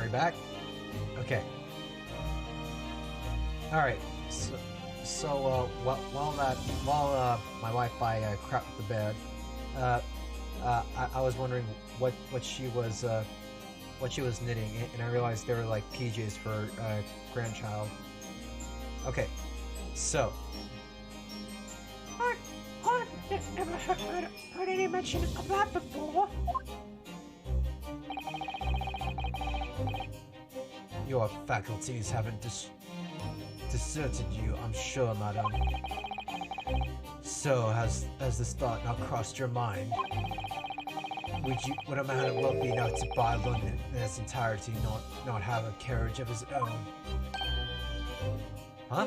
we back? Okay. Alright, so while my wife crapped the bed, I was wondering what she was knitting, and I realized they were like PJs for grandchild. Okay, so I've never heard any mention of that before. your faculties haven't deserted you, I'm sure, madam. So, has this thought not crossed your mind? Would a man wealthy enough to buy London in its entirety not have a carriage of his own? Huh?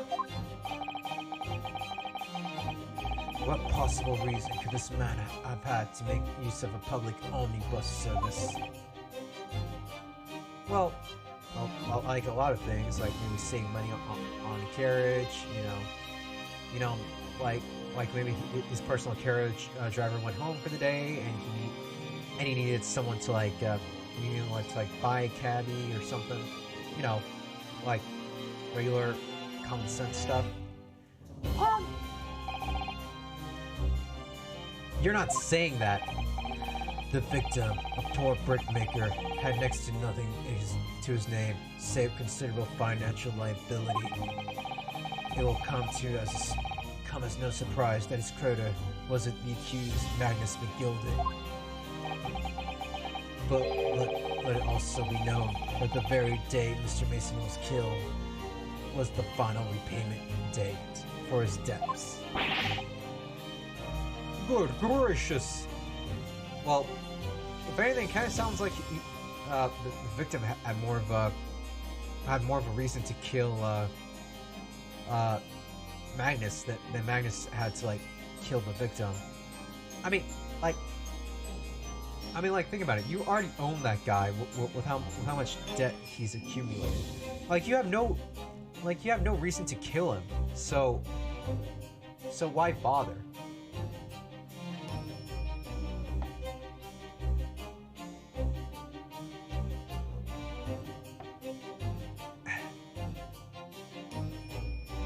What possible reason could this man have had to make use of a public omnibus service? Well, like a lot of things, like maybe save money on a carriage, like maybe his personal carriage driver went home for the day, and he needed someone to like buy a cabbie or something, like regular common sense stuff. You're not saying that. The victim, a poor brickmaker, had next to nothing to his name, save considerable financial liability. It will come as no surprise that his creditor wasn't the accused Magnus McGundles. But let it also be known that the very day Mr. Mason was killed was the final repayment date for his debts. Good gracious! Well, if anything, it kind of sounds like the victim had more of a reason to kill Magnus than Magnus had to like kill the victim. I mean, think about it. You already own that guy with how much debt he's accumulated. You have no reason to kill him. So why bother?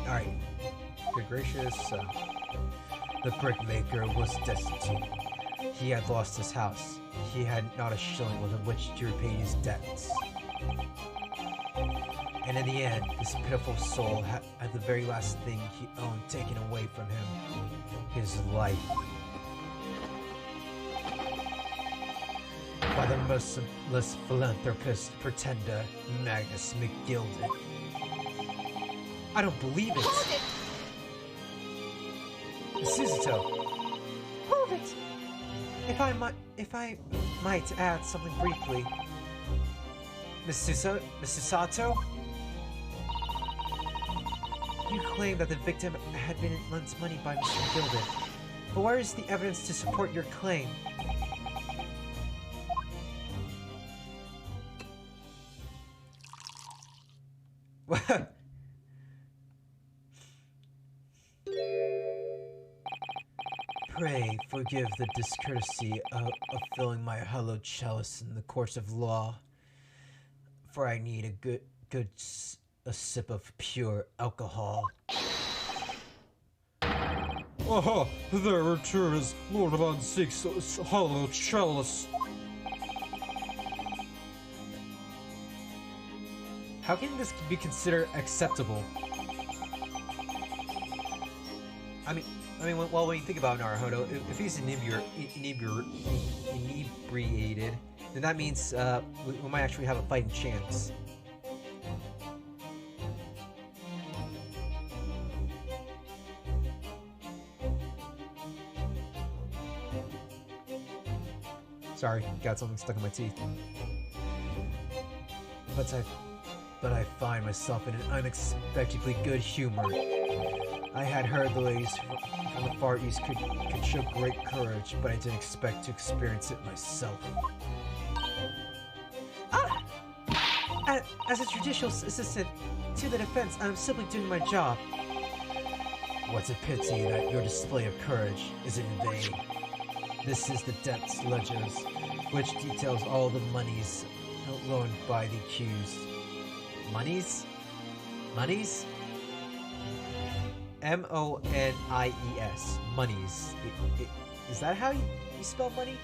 Alright, good gracious, the brickmaker was destitute. He had lost his house. He had not a shilling with which to repay his debts. And in the end, this pitiful soul had the very last thing he owned taken away from him, his life. By the merciless philanthropist pretender Magnus McGundles. I don't believe it! Suzuto! Prove it! If I might add something briefly, Mrs. Sato? You claim that the victim had been lent money by Mr. McGundles, but where is the evidence to support your claim? Pray forgive the discourtesy of filling my hallowed chalice in the courts of law, for I need a good sip of pure alcohol. Aha! There returns Lord Von Zieg's hallowed chalice. How can this be considered acceptable? I mean, when you think about Naruhodo, if he's inebriated, then that means we might actually have a fighting chance. Sorry, got something stuck in my teeth. But I find myself in an unexpectedly good humor. I had heard the ladies from the Far East could show great courage, but I didn't expect to experience it myself. As a judicial assistant to the defense, I'm simply doing my job. What a pity that your display of courage is in vain. This is the debts ledgers, which details all the monies loaned by the accused. Monies? Monies? M-O-N-I-E-S. Monies. Is that how you spell money?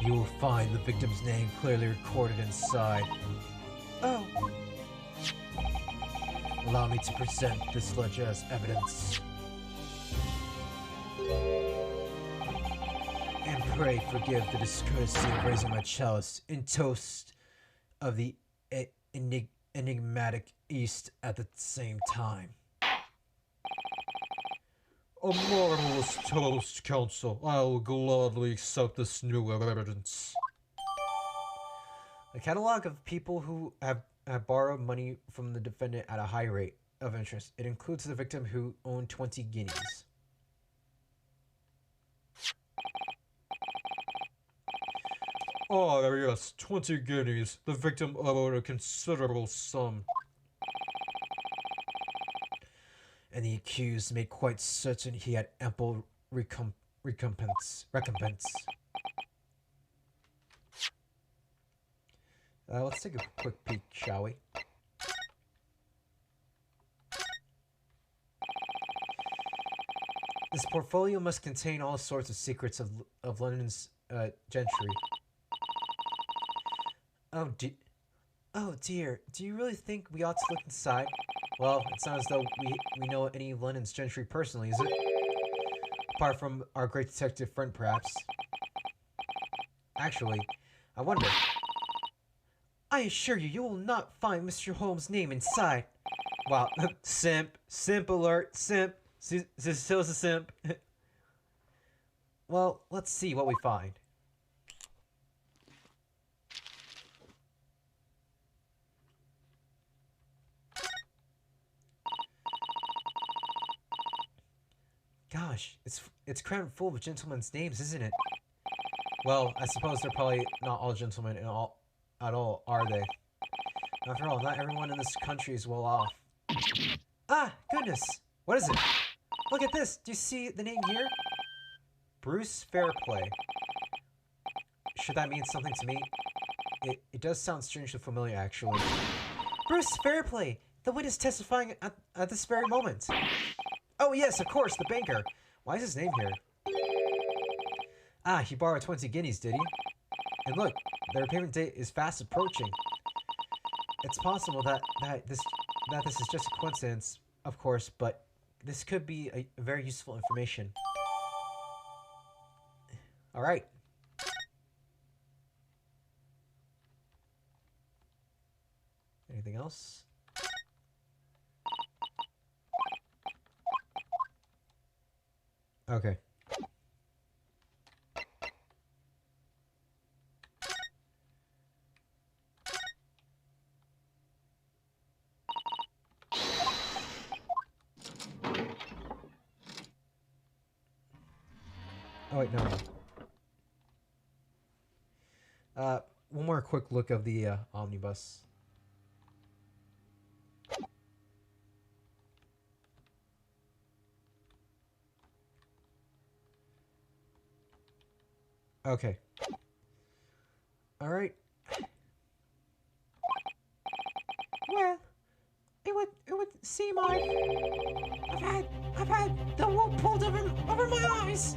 You will find the victim's name clearly recorded inside. Oh. Allow me to present this ledger as evidence. And pray forgive the discourtesy of raising my chalice in toast of the enigmatic East at the same time. A marvelous toast, Counsel. I will gladly accept this new evidence. A catalog of people who have borrowed money from the defendant at a high rate of interest. It includes the victim who owned 20 guineas. Ah, yes, 20 guineas. The victim owed a considerable sum. And the accused made quite certain he had ample recompense. Let's take a quick peek, shall we? This portfolio must contain all sorts of secrets of London's gentry. Oh dear. Do you really think we ought to look inside? Well, it's not as though we know any of London's gentry personally, is it? Apart from our great detective friend, perhaps. Actually, I wonder. I assure you, you will not find Mr. Holmes' name inside. Wow, simp alert, simp. Still a simp. Well, let's see what we find. Gosh, it's crammed full of gentlemen's names, isn't it? Well, I suppose they're probably not all gentlemen at all, are they? After all, not everyone in this country is well off. Ah, goodness! What is it? Look at this! Do you see the name here? Bruce Fairplay. Should that mean something to me? It does sound strangely familiar, actually. Bruce Fairplay! The witness testifying at this very moment. Oh yes, of course, the banker. Why is his name here? Ah, he borrowed 20 guineas, did he? And look, the repayment date is fast approaching. It's possible that this is just a coincidence, of course, but this could be a very useful information. All right. Anything else? Okay. Oh wait, no. One more quick look of the omnibus. Okay. All right. Well, it would seem I've had the wool pulled over my eyes.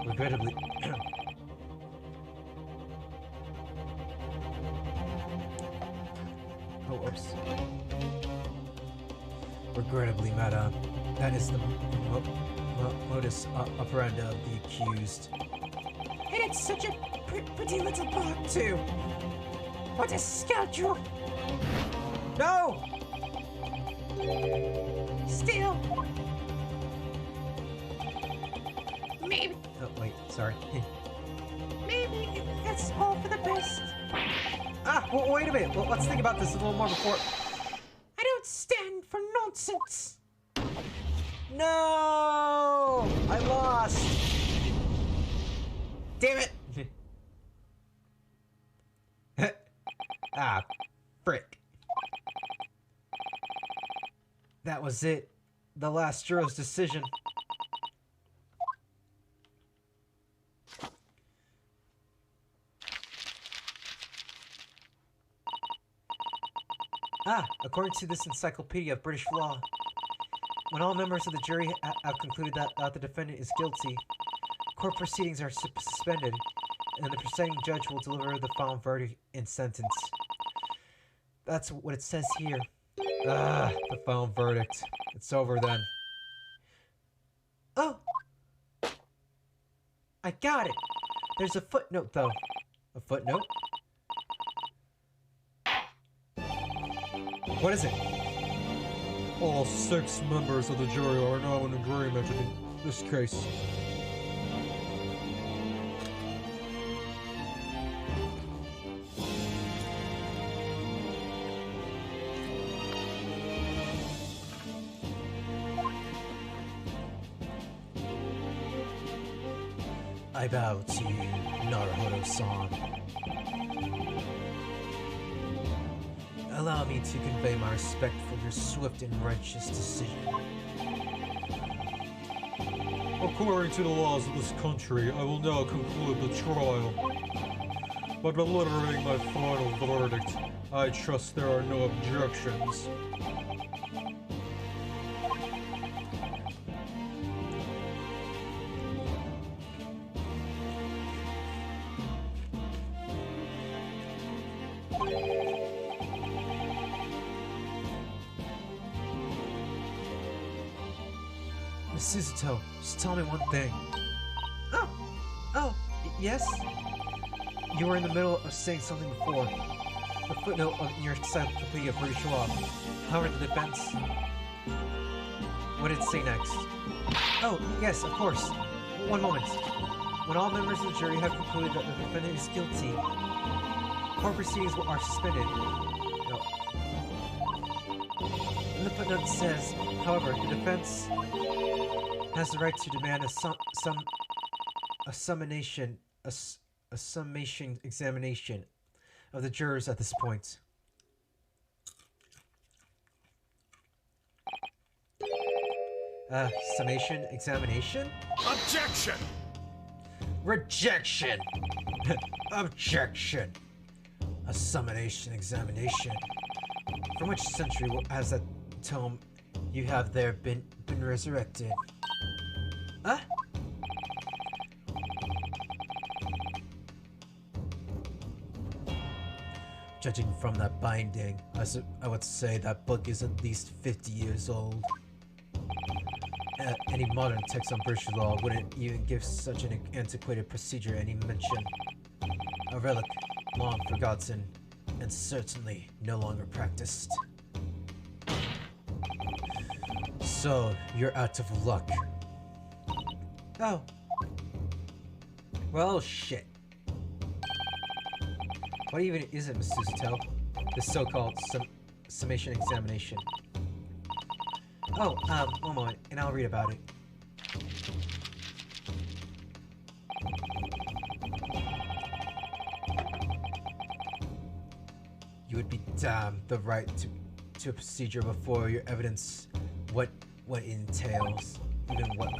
Regrettably. Oh, oops. Regrettably, madame, that is the modus operandi of the accused. And it's such a pretty little bug, too. What a scoundrel! No! Still. Maybe. Oh, wait, sorry. Maybe it's all for the best. Wait a minute. Let's think about this a little more before. I don't stand for nonsense. No! I lost! Damn it! Frick. That was it. The last jury's decision. According to this encyclopedia of British law, when all members of the jury have concluded that the defendant is guilty, court proceedings are suspended, and the presiding judge will deliver the final verdict and sentence. That's what it says here. The final verdict. It's over then. Oh! I got it! There's a footnote, though. A footnote? What is it? All 6 members of the jury are now in agreement in this case. I bow to you, Naruhodo-san. Allow me to convey my respect for your swift and righteous decision. According to the laws of this country, I will now conclude the trial. By delivering my final verdict, I trust there are no objections. Miss Suzuto, just tell me one thing. Yes? You were in the middle of saying something before. The footnote in your encyclopedia of British law. However, the defense... What did it say next? Oh, yes, of course. One moment. When all members of the jury have concluded that the defendant is guilty, court proceedings are suspended. No. And the footnote says, however, the defense has the right to demand a summation examination of the jurors at this point. Summation examination? Objection! Rejection! Objection! A summation examination. From which century has that tome you have there been resurrected? Huh? Judging from that binding, I would say that book is at least 50 years old. Any modern text on British law wouldn't even give such an antiquated procedure any mention. A relic long forgotten, and certainly no longer practiced. So, you're out of luck. Oh. Well, shit. What even is it, Miss Suzuto? This so-called summation examination. Oh, one moment, and I'll read about it. You would be damned the right to a procedure before your evidence, what it entails, even what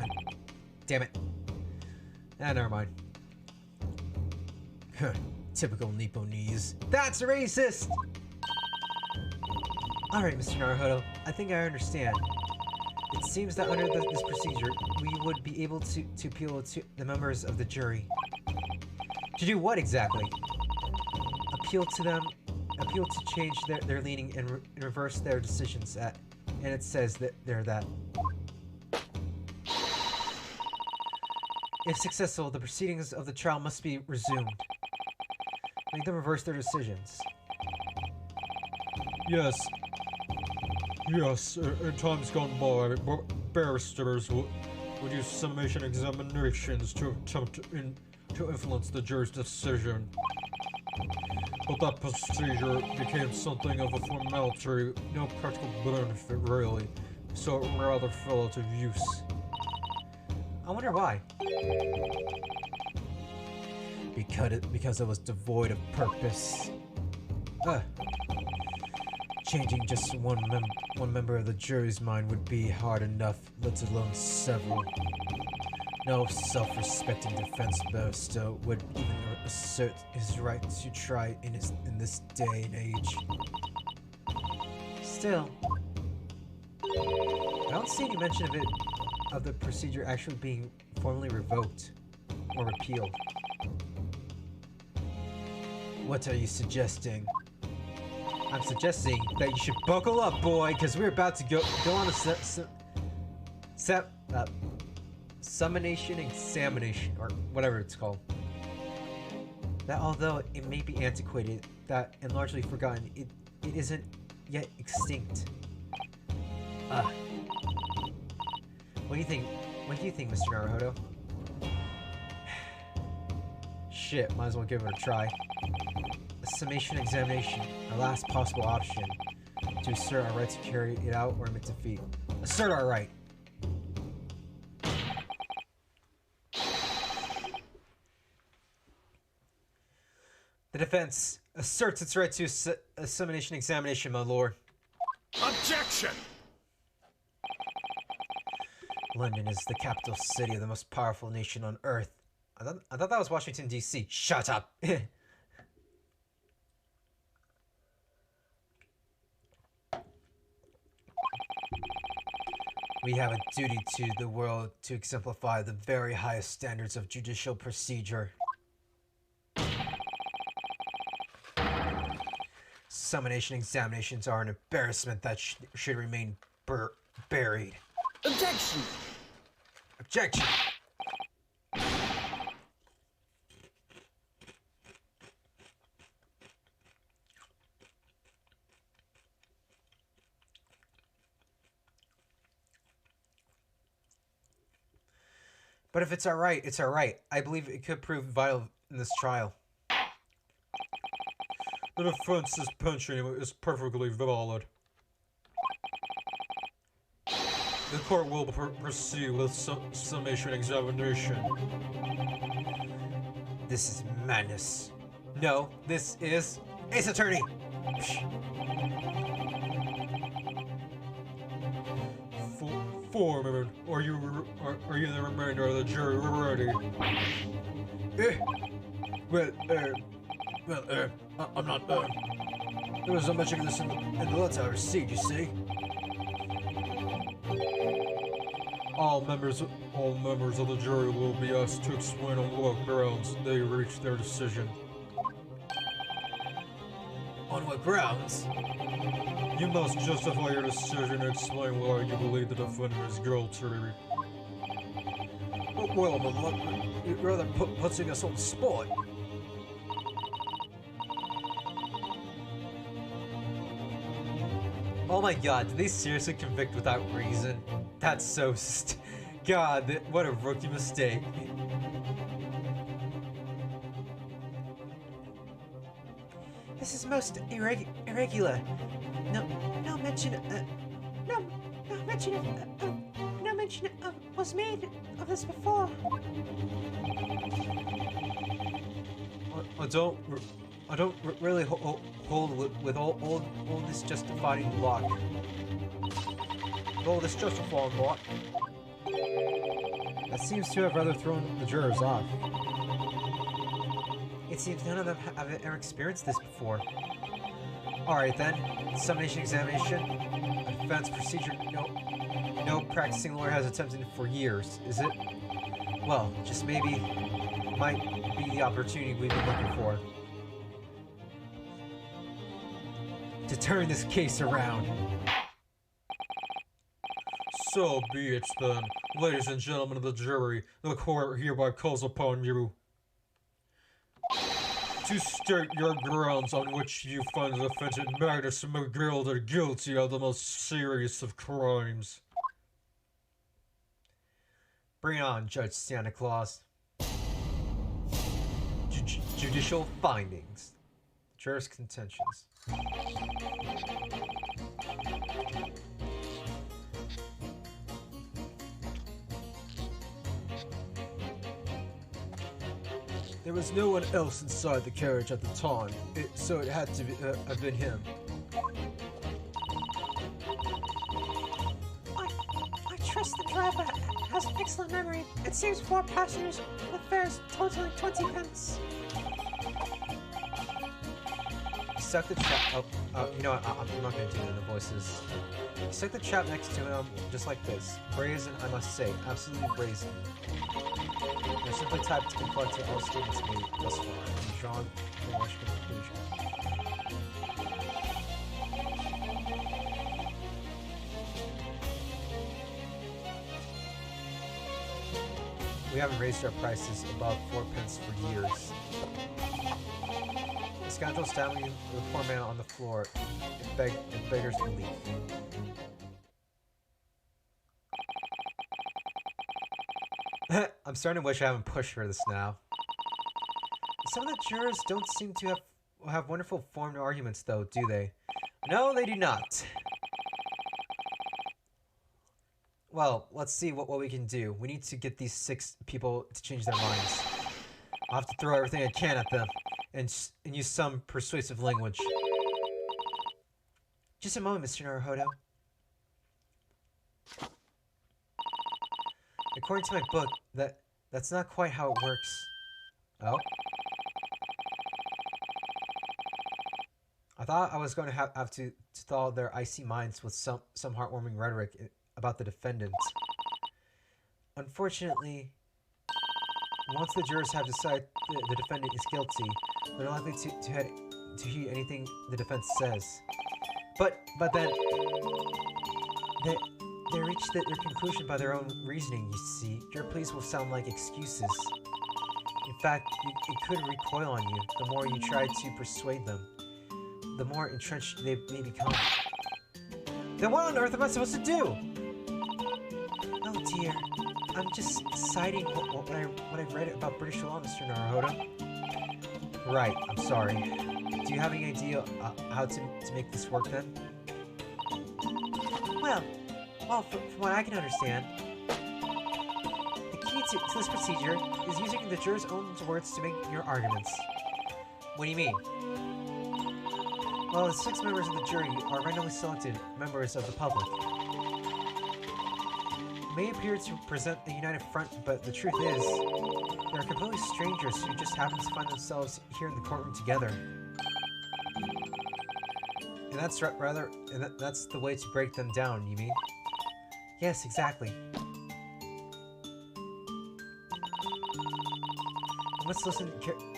damn it. Never mind. Typical Nipponese. That's racist! Alright, Mr. Naruhodo, I think I understand. It seems that under this procedure, we would be able to appeal to the members of the jury. To do what exactly? Appeal to change their leaning and reverse their decisions and it says that they're that. If successful, the proceedings of the trial must be resumed. Make them reverse their decisions. Yes. Yes, in times gone by, barristers would use summation examinations to attempt to influence the jury's decision. But that procedure became something of a formality, no practical benefit really, so it rather fell out of use. I wonder why. Because it was devoid of purpose. Changing just one member of the jury's mind would be hard enough, let alone several. No self-respecting defense barrister would even assert his right to try in this day and age. Still, I don't see any mention of the procedure actually being formally revoked or repealed. What are you suggesting? I'm suggesting that you should buckle up, boy, because we're about to go on a summonation examination, or whatever it's called. That although it may be antiquated, that and largely forgotten, it isn't yet extinct. What do you think? What do you think, Mr. Naruhodo? Shit, might as well give it a try. A summation examination, our last possible option to assert our right to carry it out or admit defeat. Assert our right. The defense asserts its right to a summation examination, my lord. Objection! London is the capital city of the most powerful nation on Earth. I thought that was Washington, D.C. Shut up! We have a duty to the world to exemplify the very highest standards of judicial procedure. Summonation examinations are an embarrassment that should remain buried. Objection! Objection! But if it's alright, it's alright. I believe it could prove vital in this trial. The defense's pension is perfectly valid. The court will proceed with summation examination. This is madness. No, this is Ace Attorney! Foreman, are you the remainder of the jury ready? I'm not, there was not much of this in the letter I received, you see. All members of the jury will be asked to explain on what grounds they reached their decision. On what grounds? You must justify your decision and explain why you believe the defendant is guilty. Well, you'd rather putting us on the spot. Oh my god, did they seriously convict without reason? That's so God, what a rookie mistake. This is most irregular. No mention was made of this before. I don't really hold with all this justifying block. All this justifying block. That seems to have rather thrown the jurors off. It seems none of them have ever experienced this before. Alright then, summation examination, a defense procedure, no practicing lawyer has attempted it for years, is it? Well, just maybe might be the opportunity we've been looking for. To turn this case around. So be it then. Ladies and gentlemen of the jury, the court hereby calls upon you to state your grounds on which you find the defendant Magnus McGundles guilty of the most serious of crimes. Bring it on, Judge Santa Claus. Judicial findings. Jurors' contentions. There was no one else inside the carriage at the time, so it had to have been him. I trust the driver has an excellent memory. It saves 4 passengers the fares totaling 20 pence. stuck the trap. You know what? I'm not gonna do the voices. He stuck the trap next to him, just like this. Brazen, I must say, absolutely brazen. I simply typed and collected all statements made thus far and drawn the logical conclusion. We haven't raised our prices above 4 pence for years. The scoundrel stabbing the poor man on the floor and beggars relief. I'm starting to wish I haven't pushed for this now. Some of the jurors don't seem to have wonderful formed arguments, though, do they? No, they do not. Well, let's see what we can do. We need to get these 6 people to change their minds. I'll have to throw everything I can at them and use some persuasive language. Just a moment, Mr. Naruhodo. According to my book, that's not quite how it works. Oh? I thought I was going to have to thaw their icy minds with some heartwarming rhetoric about the defendant. Unfortunately, once the jurors have decided the defendant is guilty, they're likely to heed anything the defense says. But then they reach their conclusion by their own reasoning, you see. Your pleas will sound like excuses. In fact, it could recoil on you. The more you try to persuade them, the more entrenched they may become. Then what on earth am I supposed to do? Oh dear, I'm just citing what I've read about British law, Mr. Naruhodo. Right, I'm sorry. Do you have any idea how to make this work then? Well, from what I can understand, the key to this procedure is using the jurors' own words to make your arguments. What do you mean? Well, the 6 members of the jury are randomly selected members of the public. They may appear to present a united front, but the truth is, they are completely strangers who just happen to find themselves here in the courtroom together. And that's that's the way to break them down, you mean? Yes, exactly. We must listen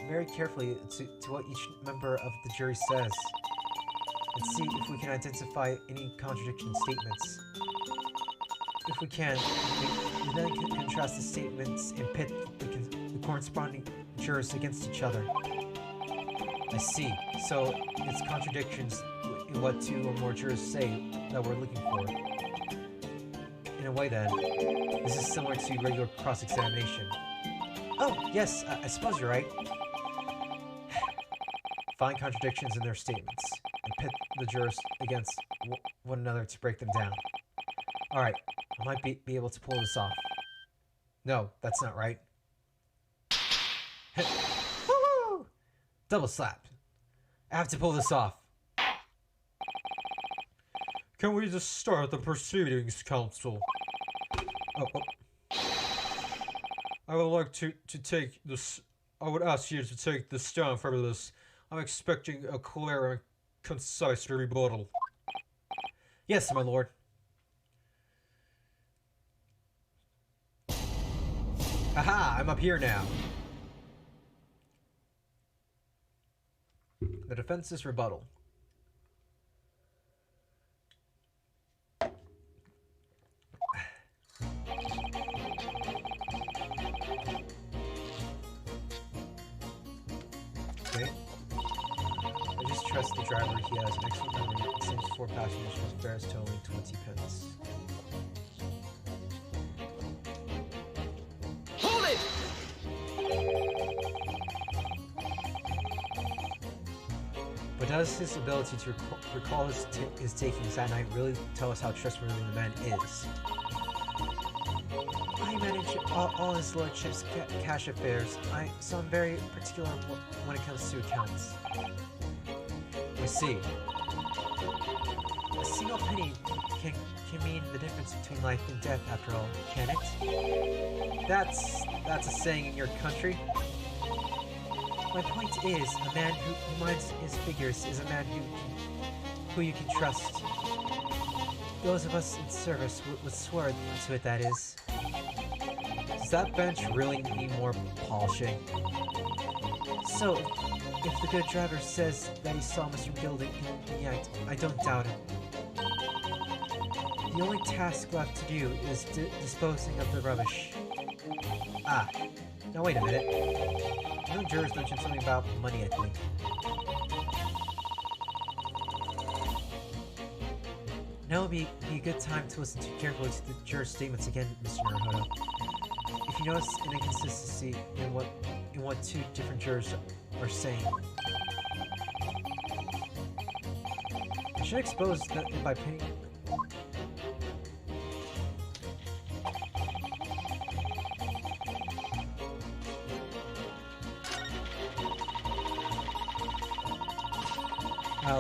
very carefully to what each member of the jury says, and see if we can identify any contradiction statements. If we can, we then can contrast the statements and pit the corresponding jurors against each other. I see. So it's contradictions in what 2 or more jurors say that we're looking for. In a way, then, this is similar to regular cross-examination. Oh, yes, I suppose you're right. Find contradictions in their statements, and pit the jurors against one another to break them down. Alright, I might be able to pull this off. No, that's not right. Woo! Double slap. I have to pull this off. Can we just start the proceedings, Counsel? Oh. I would like to take this. I would ask you to take the stand for this. I'm expecting a clear and concise rebuttal. Yes, my lord. Aha! I'm up here now. The defense's rebuttal. Okay. I just trust the driver. He has an excellent memory. It seems 4 passengers must bear his totaling 20 pence. Hold it! But does his ability to recall his takings that night really tell us how trustworthy the man is? I manage all his lordship's cash affairs, so I'm very particular when it comes to accounts. I see. A single penny can mean the difference between life and death, after all, can it? That's a saying in your country. My point is, a man who minds his figures is a man who you can trust. Those of us in service would swear to it, that is. Does that bench really need more polishing? So, if the good driver says that he saw Mr. McGundles in the act, I don't doubt him. The only task left to do is disposing of the rubbish. Ah, now wait a minute. No jurors mentioned something about money, I think. Now would be a good time to listen too carefully to the jurors' statements again, Mr. Naruhodo. If you notice an inconsistency in what two different jurors are saying, I should expose that by paying.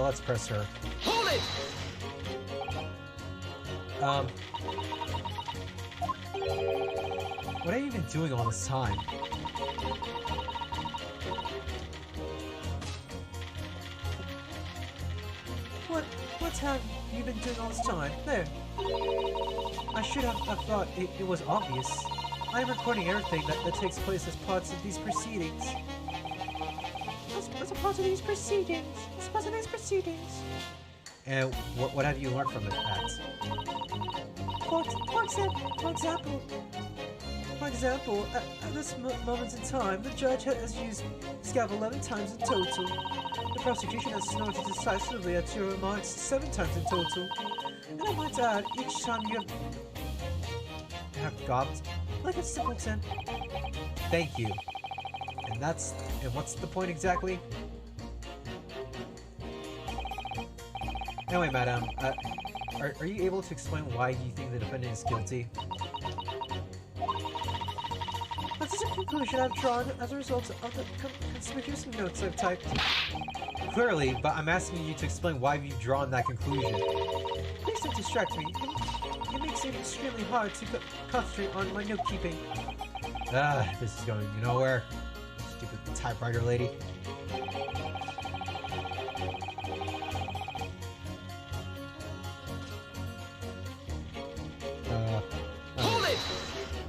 Let's press her. Hold it! What have you been doing all this time? What have you been doing all this time? There. I should have thought it was obvious. I am recording everything that takes place as parts of these proceedings. As a part of these proceedings. As part of these proceedings. And what have you learned from it, Pat? For example, at this moment in time, the judge has used his gavel 11 times in total. The prosecution has snorted decisively at your remarks 7 times in total. And I might add, each time you have gobbled like a simpleton. Thank you. And what's the point exactly? Anyway, madam, are you able to explain why you think the defendant is guilty? This is a conclusion I've drawn as a result of the conspicuous notes I've typed. Clearly, but I'm asking you to explain why you've drawn that conclusion. Please don't distract me. It makes it extremely hard to concentrate on my note-keeping. This is going nowhere. Stupid typewriter lady. Hold it!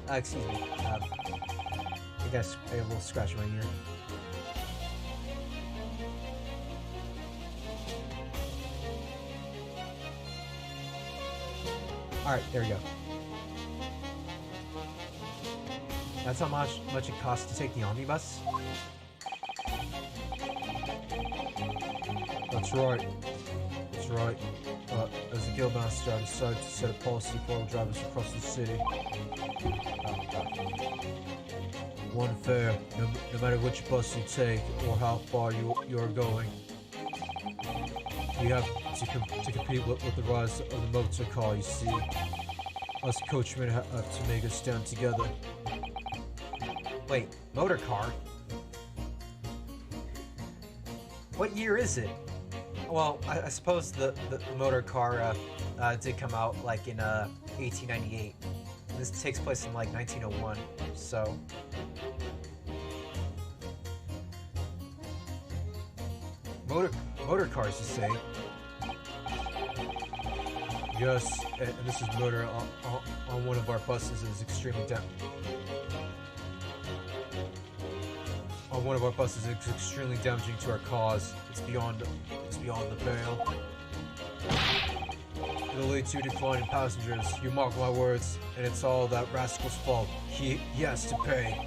Excuse me. I guess I have a little scratch in my ear. Alright, there we go. That's how much it costs to take the omnibus? That's right. That's right. As a guildmaster, I decided to set a policy for all drivers across the city. One fare, no matter which bus you take or how far you are going. We have to compete with the rise of the motor car, you see. Us coachmen have to make us stand together. Wait, motor car? What year is it? Well, I suppose the motor car did come out like in 1898. This takes place in like 1901, so... Motor cars, you say? Yes, and this is murder on one of our buses is extremely damaging to our cause. It's beyond the pale. It'll lead to a decline in passengers. You mark my words, and it's all that rascal's fault. He has to pay.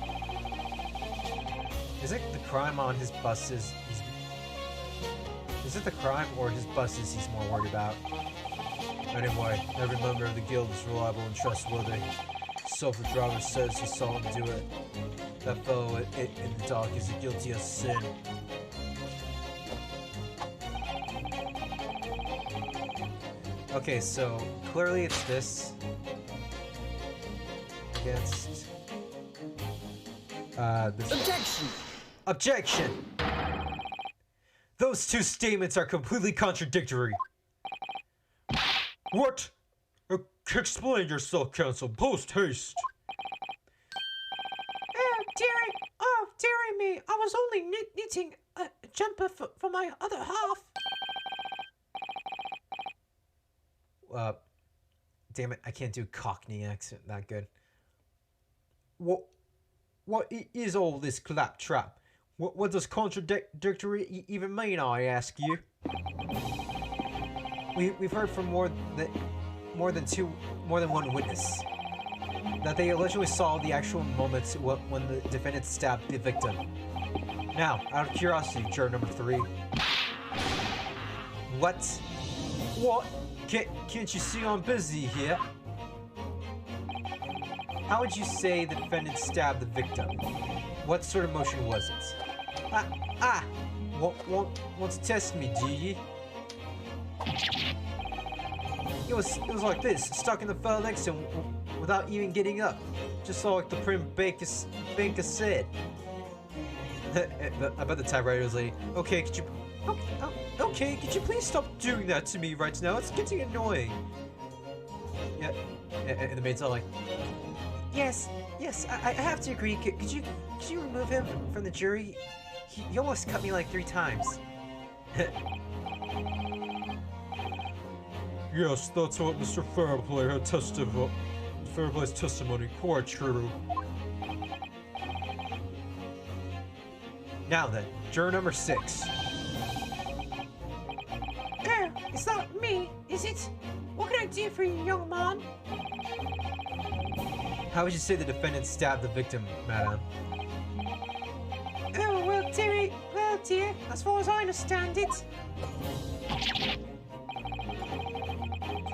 Is it the crime on his buses? Is it the crime or his buses he's more worried about? Anyway, every member of the guild is reliable and trustworthy. So if the driver says he saw him do it, that fellow in the dock is guilty of sin. Okay, so clearly it's this against this. Objection! Objection! Those two statements are completely contradictory. What? Explain yourself, counsel, post haste. Oh dearie me, I was only knitting a jumper for my other half. Damn it, I can't do Cockney accent that good. What is all this claptrap? What does contradictory even mean, I ask you? We've heard from more than one witness that they allegedly saw the actual moments when the defendant stabbed the victim. Now, out of curiosity, juror number 3. What? What? Can't you see I'm busy here? How would you say the defendant stabbed the victim? What sort of motion was it? Want to test me, do you? It was like this, stuck in the fella next to him without even getting up. Just like the prim banker said. I bet the typewriter was like, okay, could you please stop doing that to me right now? It's getting annoying. Yeah, and the maid's all like, yes, I have to agree. Could you remove him from the jury? He almost cut me like 3 times. Yes, that's what Mr. Fairplay had testified. Fairplay's testimony, quite true. Now then, juror number 6. Oh, it's not me, is it? What can I do for you, young man? How would you say the defendant stabbed the victim, madam? Oh, well, dear, as far as I understand it,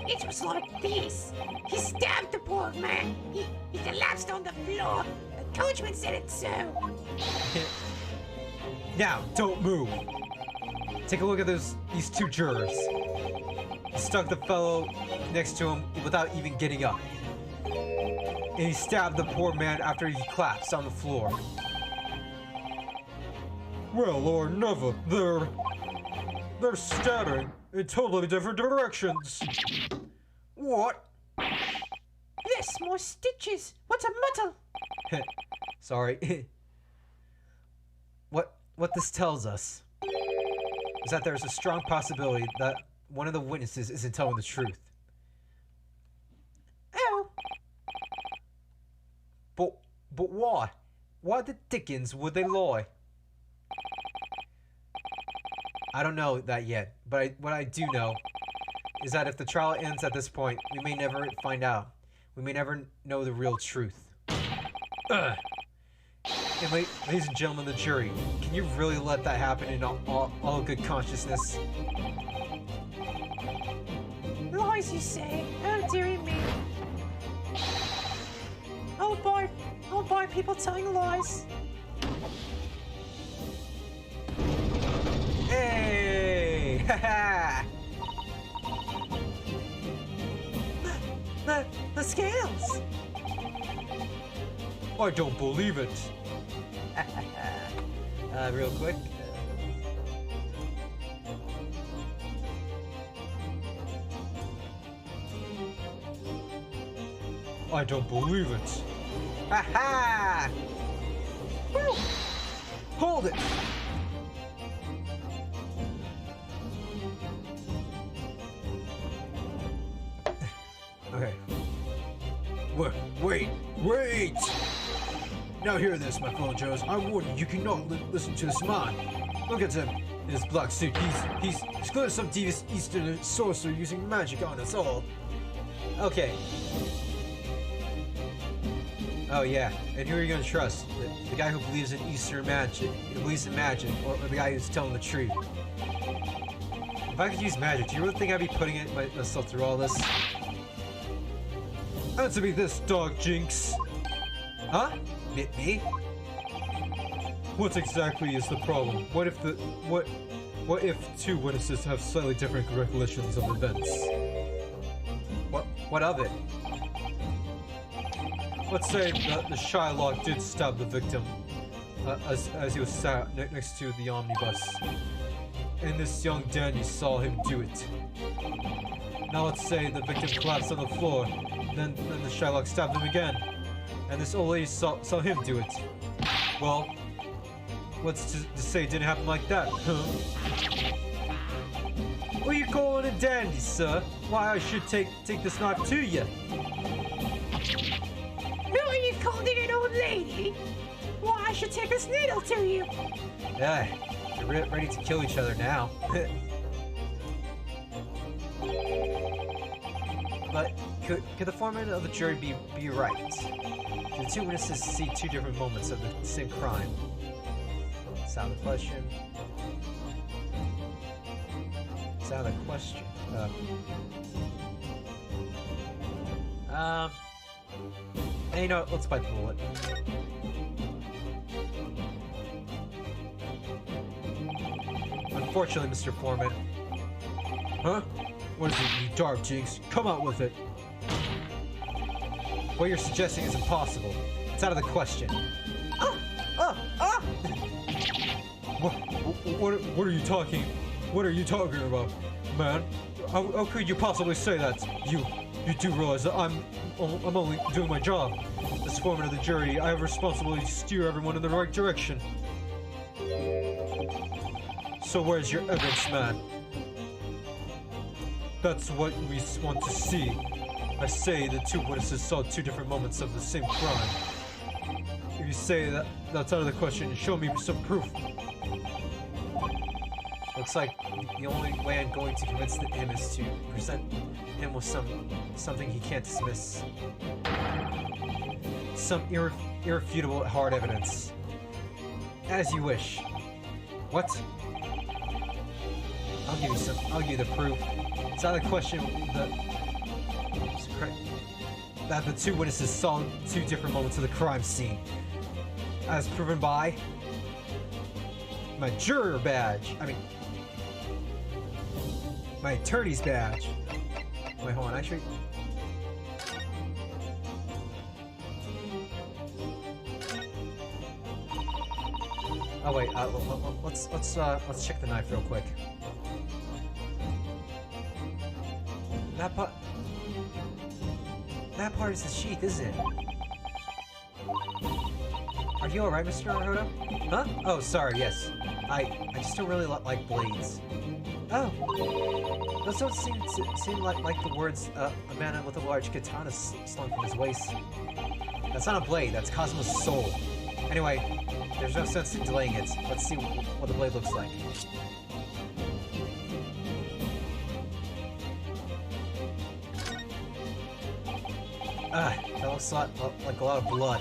it was like this. He stabbed the poor man. He collapsed on the floor. The coachman said it so. Now, don't move. Take a look at these 2 jurors. He stuck the fellow next to him without even getting up. And he stabbed the poor man after he collapsed on the floor. Well, or never. They're scattering in totally different directions. What? Yes, more stitches. What's a muddle? Sorry. What this tells us is that there's a strong possibility that one of the witnesses isn't telling the truth. Oh. But why? Why the dickens would they lie? I don't know that yet, but what I do know is that if the trial ends at this point, we may never find out. We may never know the real truth. Ugh. And ladies and gentlemen of the jury, can you really let that happen in all good consciousness? Lies, you say? Oh, dearie me. Oh boy, people telling lies. Hey! Ha The scales. I don't believe it. Real quick. I don't believe it. Ha ha! Woo! Hold it! Okay. Wait! Now hear this, my fellow Joes. I warn you, you cannot listen to this man. Look at him in his black suit. He's clearly some devious Eastern sorcerer using magic on us all. Okay. Oh yeah, and who are you gonna trust? The guy who believes in Eastern magic, who believes in magic, or the guy who's telling the truth? If I could use magic, do you really think I'd be putting myself through all this? Answer me this, dog jinx. Huh? Me? What exactly is the problem? What if 2 witnesses have slightly different recollections of events? What of it? Let's say that the Shylock did stab the victim as he was sat next to the omnibus, and this young dandy saw him do it. Now let's say the victim collapsed on the floor, then the Shylock stabbed him again, and this old lady saw him do it. Well, What's to say it didn't happen like that, huh? What are you calling a dandy, sir? Why, I should take this knife to you. No, you called it an old lady. Why, I should take this needle to you. Yeah, you're ready to kill each other now. But could the foreman of the jury be right? The two witnesses see two different moments of the same crime. Sound the question. Sound the question. Hey, you know what? Let's bite the bullet. Unfortunately, Mr. Foreman. Huh? What is it, you dark jinx? Come out with it. What you're suggesting is impossible. It's out of the question. What are you talking? What are you talking about, man? How could you possibly say that? You do realize that I'm only doing my job. As foreman of the jury, I have responsibility to steer everyone in the right direction. So where's your evidence, man? That's what we want to see. I say the two witnesses saw two different moments of the same crime. If you say that's out of the question, show me some proof. Looks like the only way I'm going to convince him is to present him with something he can't dismiss. Some irrefutable hard evidence. As you wish. What? I'll give you the proof. It's out of the question that the two witnesses saw two different moments of the crime scene. As proven by my juror badge. I mean, my attorney's badge. Wait, hold on, actually. Oh wait, let's check the knife real quick. That part is the sheath, isn't it? Are you alright, Mr. Naruto? Huh? Oh, sorry, yes. I just don't really like blades. Oh. Those don't seem like the words a man with a large katana slung from his waist. That's not a blade, that's Cosmo's soul. Anyway, there's no sense in delaying it. Let's see what the blade looks like. That looks like a lot of blood.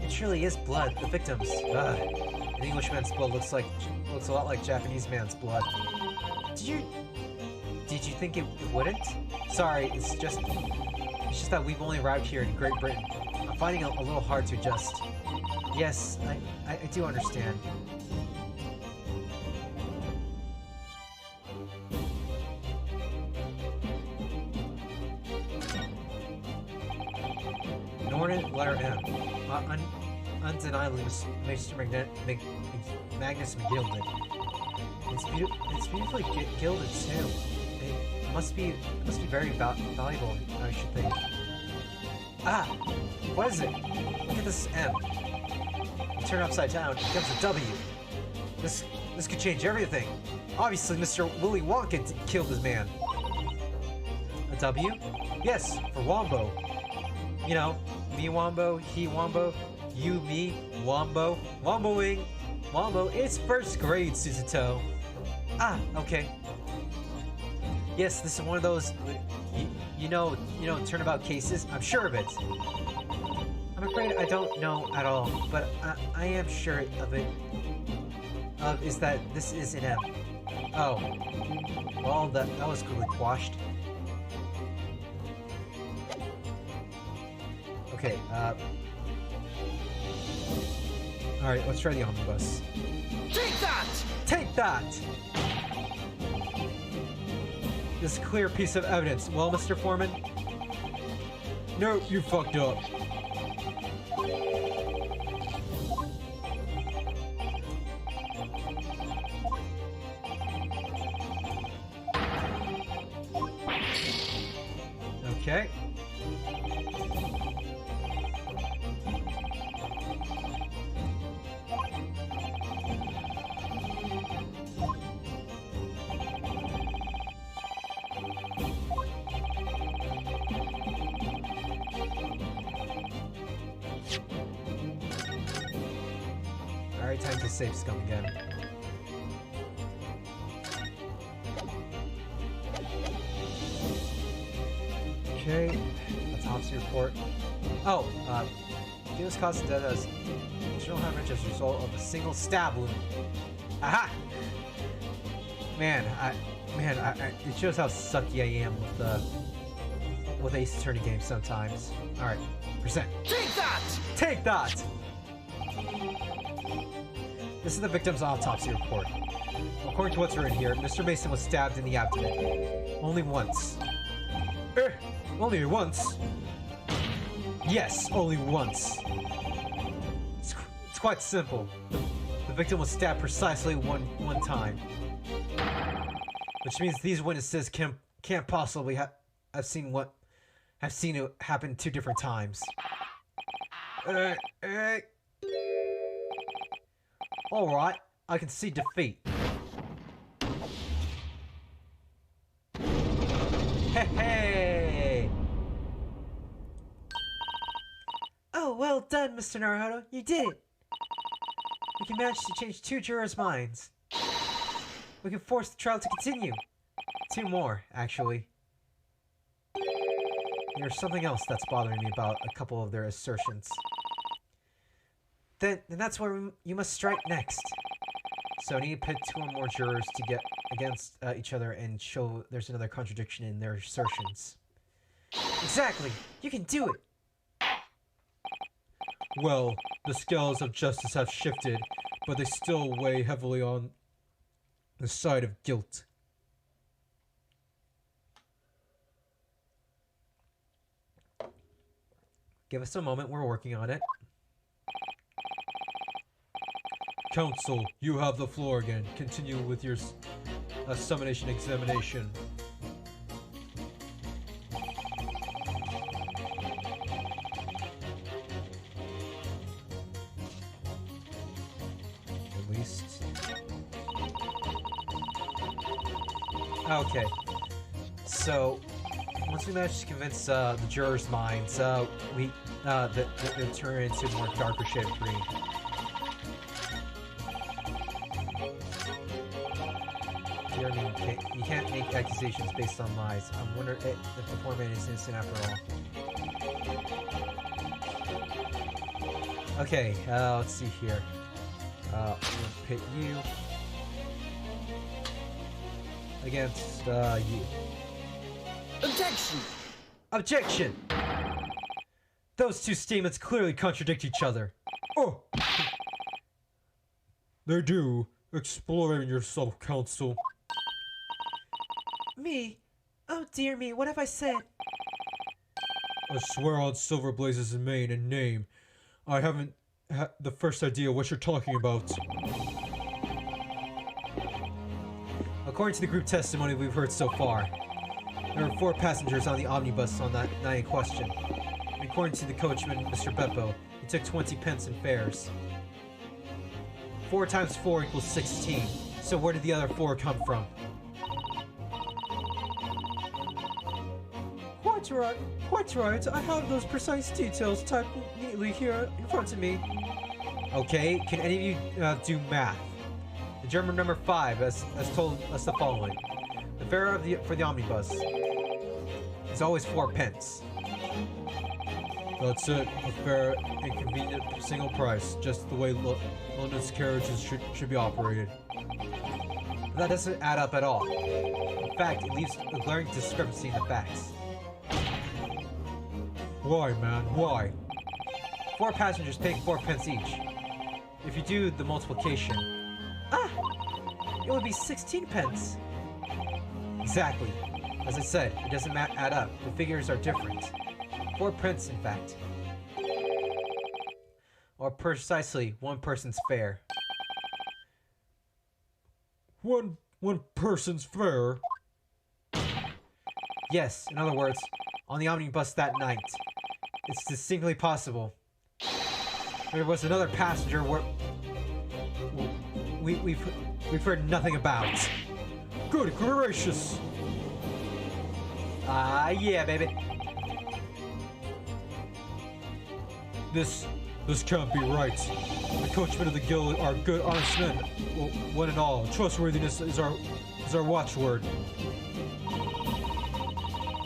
It surely is blood. The victim's. An Englishman's blood looks a lot like Japanese man's blood. Did you think it wouldn't? Sorry, it's just that we've only arrived here in Great Britain. I'm finding it a little hard to adjust. Yes, I do understand. Letter M. Undeniably, Mr. Magnus McGilded. It's beautifully gilded too. It must be very valuable, I should think. Ah, what is it? Look at this M. You turn it upside down, it becomes a W. This could change everything. Obviously, Mr. Willy Wonka killed this man. A W? Yes, for Wombo. You know, me Wombo, he Wombo, you me Wombo, Womboing, Wombo. It's first grade, Suzuto. Ah, okay. Yes, this is one of those, you know, turnabout cases. I'm sure of it. I'm afraid I don't know at all, but I am sure of it. Is that this is an M. Oh, well, that was quickly quashed. Okay, alright, let's try the omnibus. Take that! Take that! This clear piece of evidence. Well, Mr. Foreman? No, you fucked up. Okay. the safe scum again. Okay, autopsy report. Oh, he was caused death as internal hemorrhage as a result of a single stab wound. Aha! Man, it shows how sucky I am with Ace Attorney games sometimes. All right, present. Take that! Take that! This is the victim's autopsy report. According to what's written here, Mr. Mason was stabbed in the abdomen. Only once. Only once? Yes, only once. It's quite simple. The victim was stabbed precisely one time. Which means these witnesses can't possibly have seen it happen 2 different times. Alright, I can see defeat. Hey! Oh, well done, Mr. Naruto. You did it. We can manage to change 2 jurors' minds. We can force the trial to continue. 2 more, actually. There's something else that's bothering me about a couple of their assertions. Then that's where you must strike next. So I need to pit 2 or more jurors to get against each other and show there's another contradiction in their assertions. Exactly! You can do it! Well, the scales of justice have shifted, but they still weigh heavily on the side of guilt. Give us a moment, we're working on it. Counsel, you have the floor again. Continue with your summonation examination. At least. Okay. So, once we manage to convince the jurors' minds, that they turn into more darker shade of green. I mean, you can't make accusations based on lies. I'm wondering if the poor man is innocent after all. Okay, let's see here. I'm gonna pit you against you. Objection! Objection! Those 2 statements clearly contradict each other. Oh! They do. Explain yourself, Counsel. Me? Oh dear me, what have I said? I swear on Silver Blaze's mane and name, I haven't the first idea what you're talking about. According to the group testimony we've heard so far, there were 4 passengers on the omnibus on that night in question. And according to the coachman, Mr. Beppo, he took 20 pence in fares. 4 times 4 equals 16. So where did the other 4 come from? Quite right. Quite right. I have those precise details typed neatly here in front of me. Okay, can any of you do math? The German number 5 has told us the following. The fare for the omnibus is always 4 pence. That's it. A fair and convenient single price, just the way London's carriages should be operated. But that doesn't add up at all. In fact, it leaves a glaring discrepancy in the facts. Why, man? Why? 4 passengers paying 4 pence each. If you do the multiplication, it would be 16 pence. Exactly. As I said, it doesn't add up. The figures are different. 4 pence, in fact. Or precisely 1 person's fare. One person's fare? Yes, in other words, on the omnibus that night. It's distinctly possible. There was another passenger we've heard nothing about. Good gracious! Yeah, baby. This This can't be right. The coachmen of the guild are good, honest men. Well, one and all. Trustworthiness is our watchword.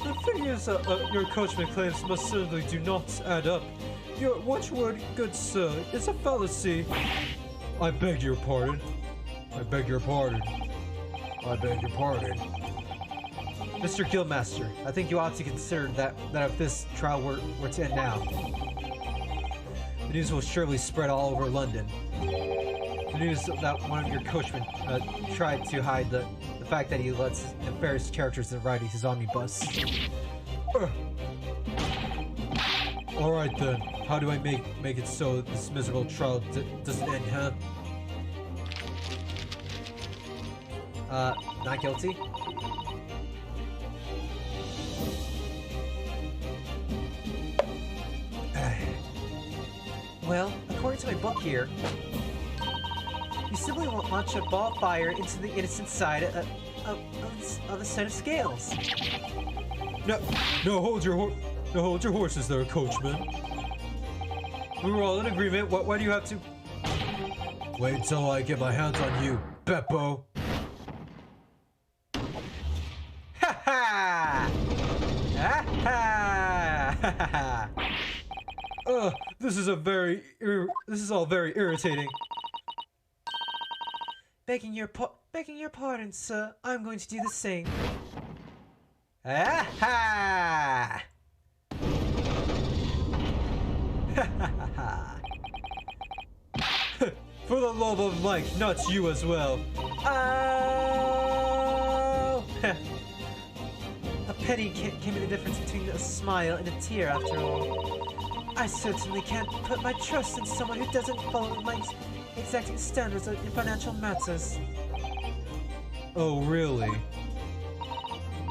The figures your coachman claims most certainly do not add up. Your watchword, good sir, is a fallacy. I beg your pardon. I beg your pardon. I beg your pardon. Mr. Guildmaster, I think you ought to consider that if this trial were to end now, the news will surely spread all over London. The news that one of your coachmen tried to hide the fact that he lets nefarious characters ride his omnibus. Alright then, how do I make it so this miserable trial doesn't end, huh? Not guilty? Well, according to my book here, you simply won't launch a ball of fire into the innocent side of the set of scales. No, hold your horses there, coachman. We were all in agreement. Why do you have to? Wait until I get my hands on you, Beppo. Ha ha! Ha ha! Ha ha! This is all very irritating. Begging your pardon, sir. I'm going to do the same. Ah ha! For the love of Mike, not you as well. Oh! A penny can be the difference between a smile and a tear, after all. I certainly can't put my trust in someone who doesn't follow my exacting standards in financial matters. Oh, really?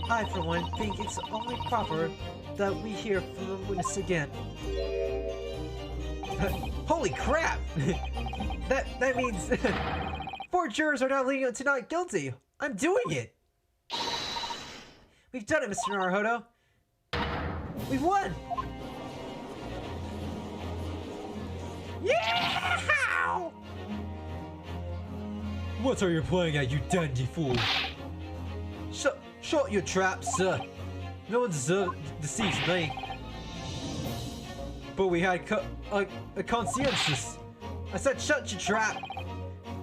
I, for one, think it's only proper that we hear from the witness again. Holy crap! that means 4 jurors are now leading to not guilty. I'm doing it. We've done it, Mr. Naruhodo. We've won. Yeah! What are you playing at, you dandy fool? Shut your trap, sir. No one deceives me. But we had a conscientious. I said shut your trap.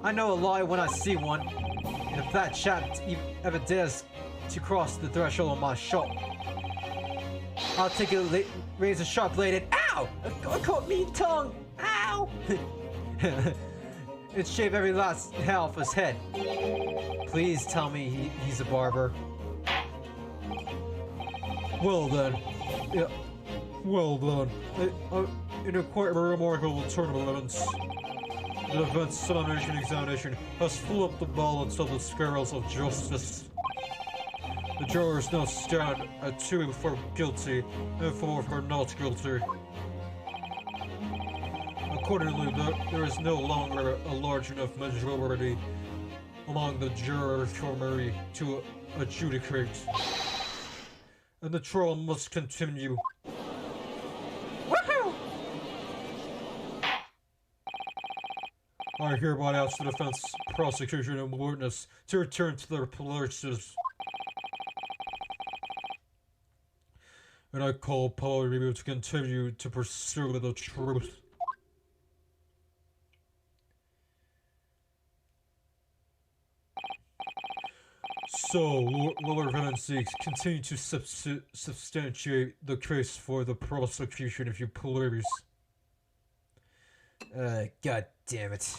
I know a lie when I see one. And if that chap ever dares to cross the threshold of my shop, I'll take a razor sharp blade and ow! I caught me tongue. Ow! And shave every last hair off his head. Please tell me he's a barber. Well then. Yeah. Well then. In a quite remarkable turn of events, the defense examination has flipped the balance of the scales of justice. The jurors now stand at 2 for guilty and 4 for not guilty. Accordingly, there is no longer a large enough majority among the jurors to adjudicate, and the trial must continue. Woohoo! I hereby ask the defense, prosecution, and witness to return to their places. And I call upon you to continue to pursue the truth. So, Lord Valency, continue to substantiate the case for the prosecution if you please. God damn it.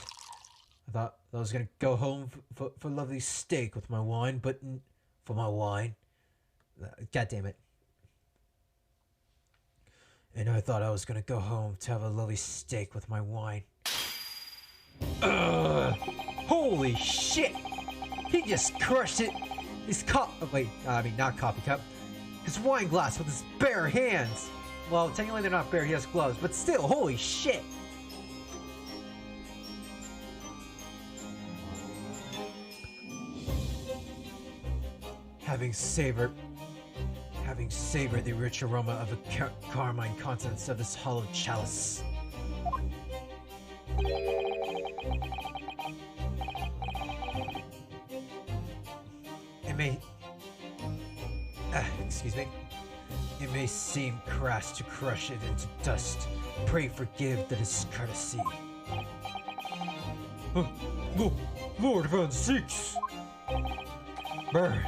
I thought I was gonna go home for lovely steak with my wine, but for my wine. God damn it. And I thought I was gonna go home to have a lovely steak with my wine. Holy shit! He just crushed it! Not coffee cup. His wine glass with his bare hands! Well, technically they're not bare, he has gloves, but still, holy shit! Having savored the rich aroma of the carmine contents of this hollow chalice, It may... excuse me. It may seem crass to crush it into dust. Pray forgive the discourtesy. Lord Van Six! Brr.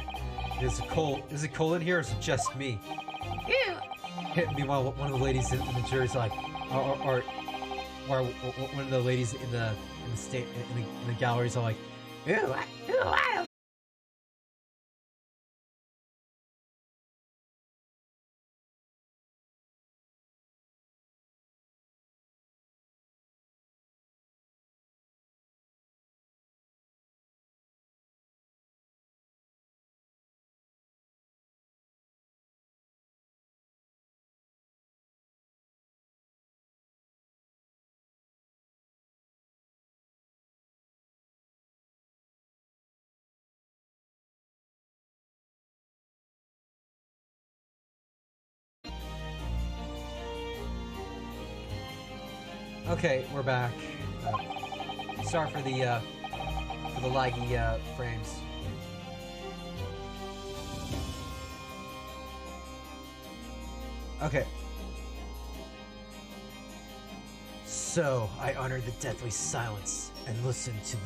Is it cold in here or is it just me? Ew. Meanwhile, one of the ladies in the jury's like, or one of the ladies in the galleries are like, Ew. I don't. okay, we're back. Sorry for the laggy frames. Okay. So I honored the deathly silence and listened to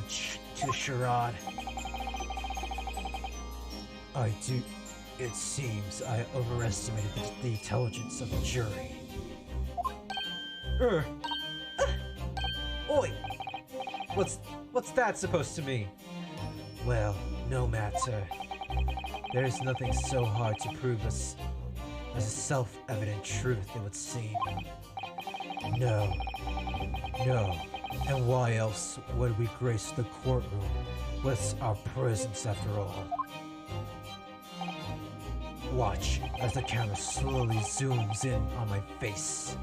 the charade. It seems I overestimated the intelligence of the jury. Oi! What's that supposed to mean? Well, no matter. There's nothing so hard to prove as a self-evident truth, it would seem. No. And why else would we grace the courtroom with our presence after all? Watch as the camera slowly zooms in on my face.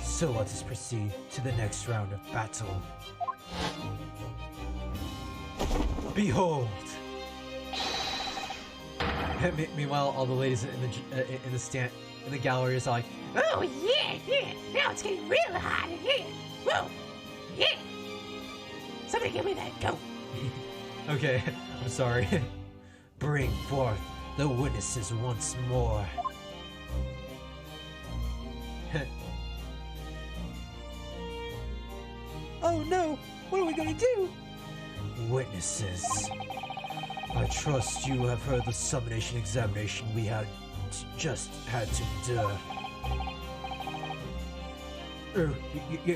So let us proceed to the next round of battle. Behold! Meanwhile, all the ladies in the gallery is like, Oh yeah. Now it's getting real hot in here. Whoa. Yeah. Somebody give me that goat. okay, I'm sorry. Bring forth the witnesses once more. Oh no! What are we gonna do? Witnesses. I trust you have heard the summonation examination we just had to endure.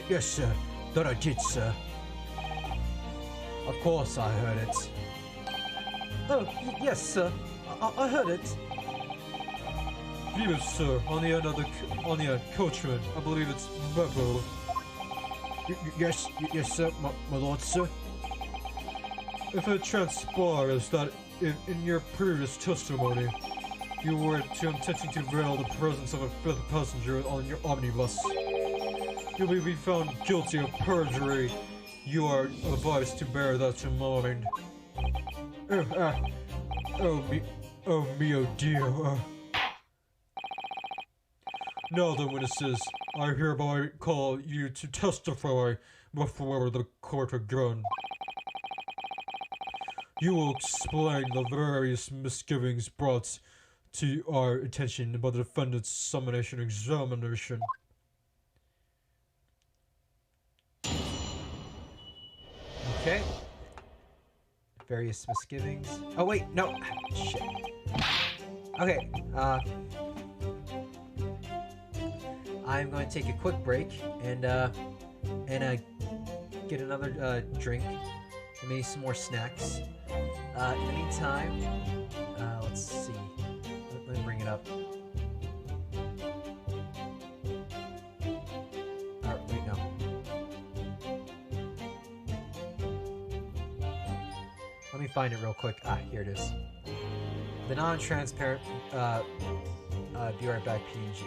Yes, sir. That I did, sir. Of course I heard it. Oh, yes, sir. I heard it. Yes, sir. On the end, coachman. I believe it's McFumble. Yes, sir, my lord, sir. If it transpires that in your previous testimony, you were attempting to veil the presence of a fifth passenger on your omnibus, you will be found guilty of perjury. You are advised to bear that in mind. Oh dear. Now then, witnesses, I hereby call you to testify before the court again. You will explain the various misgivings brought to our attention by the defendant's summonation examination. Okay. Various misgivings. Oh wait, no. Shit. Okay, I'm going to take a quick break and get another drink and maybe some more snacks. In the meantime, let's see. Let me bring it up. Wait, no. Let me find it real quick. Here it is. The non-transparent, be right back PNG.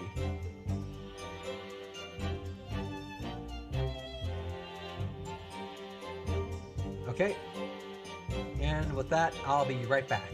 Okay. And with that, I'll be right back.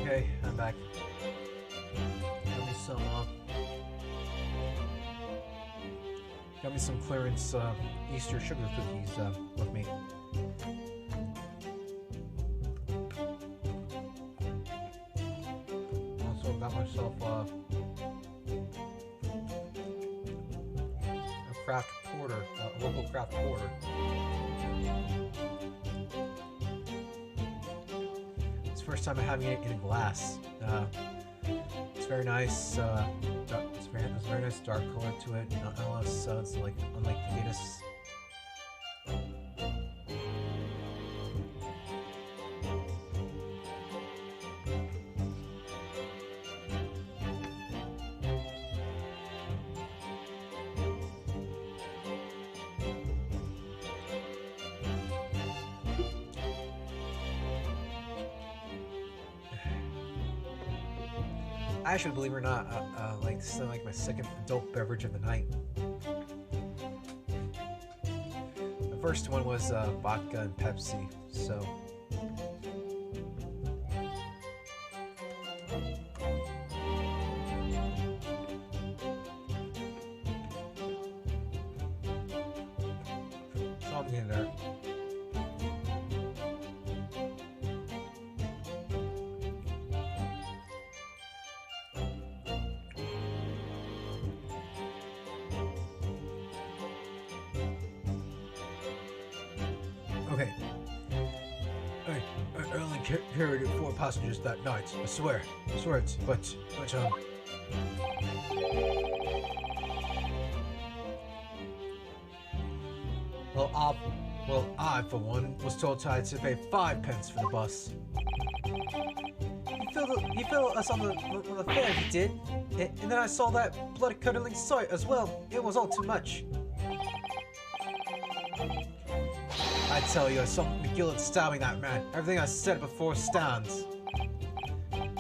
Okay, I'm back. Got me some clearance Easter sugar cookies with me. Also got myself a craft porter, a local craft porter. It's the first time I'm having it in a glass. It's very nice. It's a very nice dark color to it. Not a lot of suds, like unlike the Venus. Actually, believe it or not, like this is like my second adult beverage of the night. The first one was vodka and Pepsi, so. So I'm getting there. Okay. I only carried 4 passengers that night. I swear it. But I for one was told I had to pay 5 pence for the bus. You filled us on the fare, you did, and then I saw that blood-curdling sight as well. It was all too much. I tell you, I saw McGundles stabbing that man. Everything I said before stands.